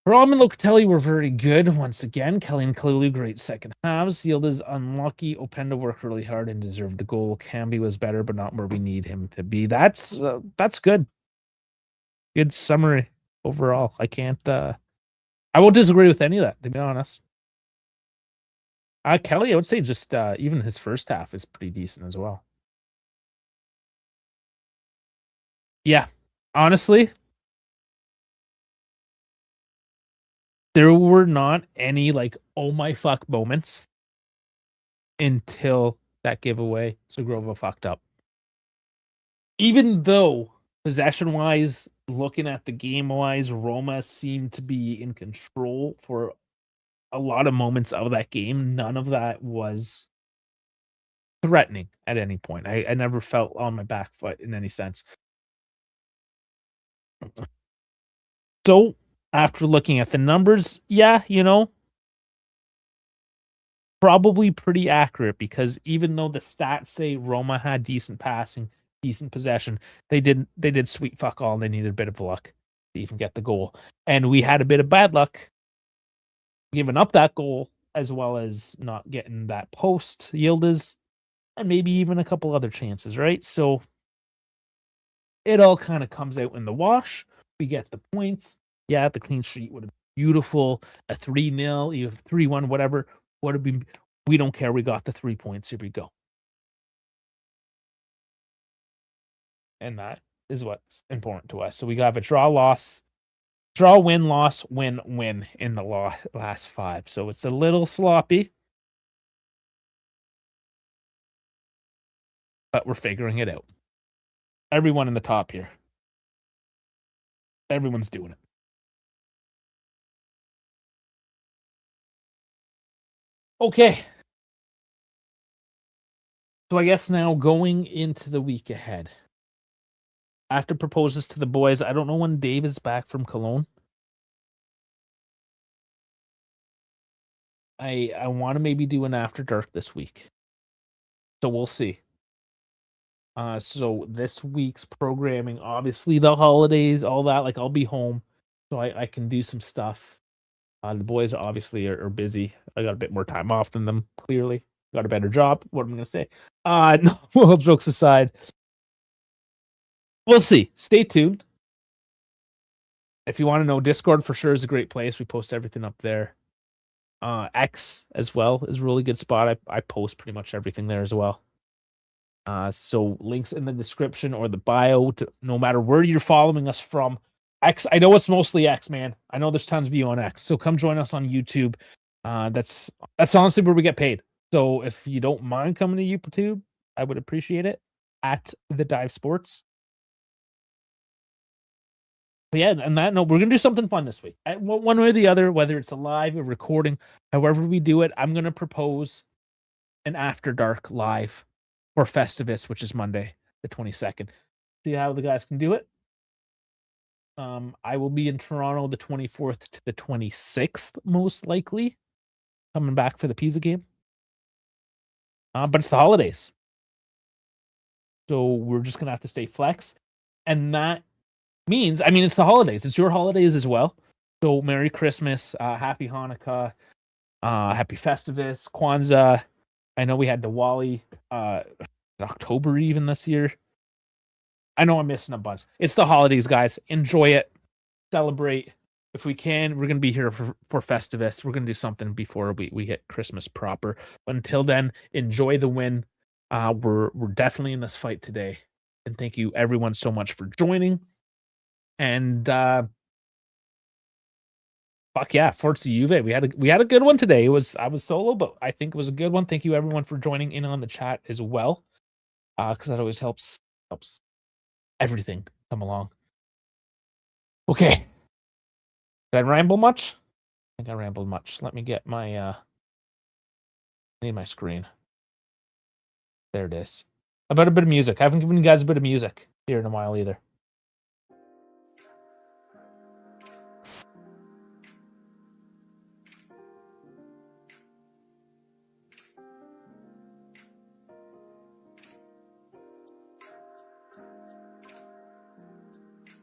Rom and Locatelli were very good once again. Kelly and Kalulu, great second halves. Yıldız unlucky. Openda worked really hard and deserved the goal. Cambi was better, but not where we need him to be. That's good. Good summary overall. I can't. I won't disagree with any of that, to be honest. Kelly, I would say just even his first half is pretty decent as well. Yeah, honestly, there were not any like oh my fuck moments until that giveaway. Zagrova fucked up. Even though possession wise, looking at the game wise, Roma seemed to be in control for a lot of moments of that game. None of that was threatening at any point. I never felt on my back foot in any sense. So after looking at the numbers, yeah, probably pretty accurate, because even though the stats say Roma had decent passing, decent possession, they did sweet fuck all, and they needed a bit of luck to even get the goal. And we had a bit of bad luck giving up that goal, as well as not getting that post, Yıldız, and maybe even a couple other chances, right? So it all kind of comes out in the wash. We get the points. Yeah, the clean sheet would have been beautiful. A 3-0, even 3-1, whatever would have been. We don't care. We got the 3 points. Here we go. And that is what's important to us. So we got a draw, win, loss, win, win in the last 5. So it's a little sloppy, but we're figuring it out. Everyone in the top here. Everyone's doing it. Okay. So I guess now going into the week ahead. After proposes to the boys, I don't know when Dave is back from Cologne. I want to maybe do an after dark this week. So we'll see. So this week's programming, obviously the holidays, all that, like I'll be home, so I can do some stuff. The boys obviously are busy. I got a bit more time off than them, clearly. Got a better job. What am I going to say? No, well, jokes aside. We'll see. Stay tuned. If you want to know, Discord for sure is a great place. We post everything up there. X as well is a really good spot. I post pretty much everything there as well. So links in the description or the bio, no matter where you're following us from. X, I know it's mostly X, man. I know there's tons of you on X. So come join us on YouTube. That's honestly where we get paid. So if you don't mind coming to YouTube, I would appreciate it. At thedivesports. But yeah, on that note, we're gonna do something fun this week. One way or the other, whether it's a live or recording, however we do it, I'm gonna propose an after dark live for Festivus, which is Monday, the 22nd. See how the guys can do it. I will be in Toronto the 24th to the 26th, most likely, coming back for the Pisa game. But it's the holidays, so we're just gonna have to stay flex, and that means, I mean, it's the holidays. It's your holidays as well. So Merry Christmas, Happy Hanukkah, Happy Festivus, Kwanzaa. I know we had Diwali, October even this year. I know I'm missing a bunch. It's the holidays, guys. Enjoy it. Celebrate. If we can, we're going to be here for Festivus. We're going to do something before we hit Christmas proper. But until then, enjoy the win. We're definitely in this fight today. And thank you everyone so much for joining. And fuck yeah, Forza Juve. We had a good one today. I was solo, but I think it was a good one. Thank you everyone for joining in on the chat as well. Because that always helps everything come along. Okay. Did I ramble much? I think I rambled much. Let me get my I need my screen. There it is. About a bit of music. I haven't given you guys a bit of music here in a while either.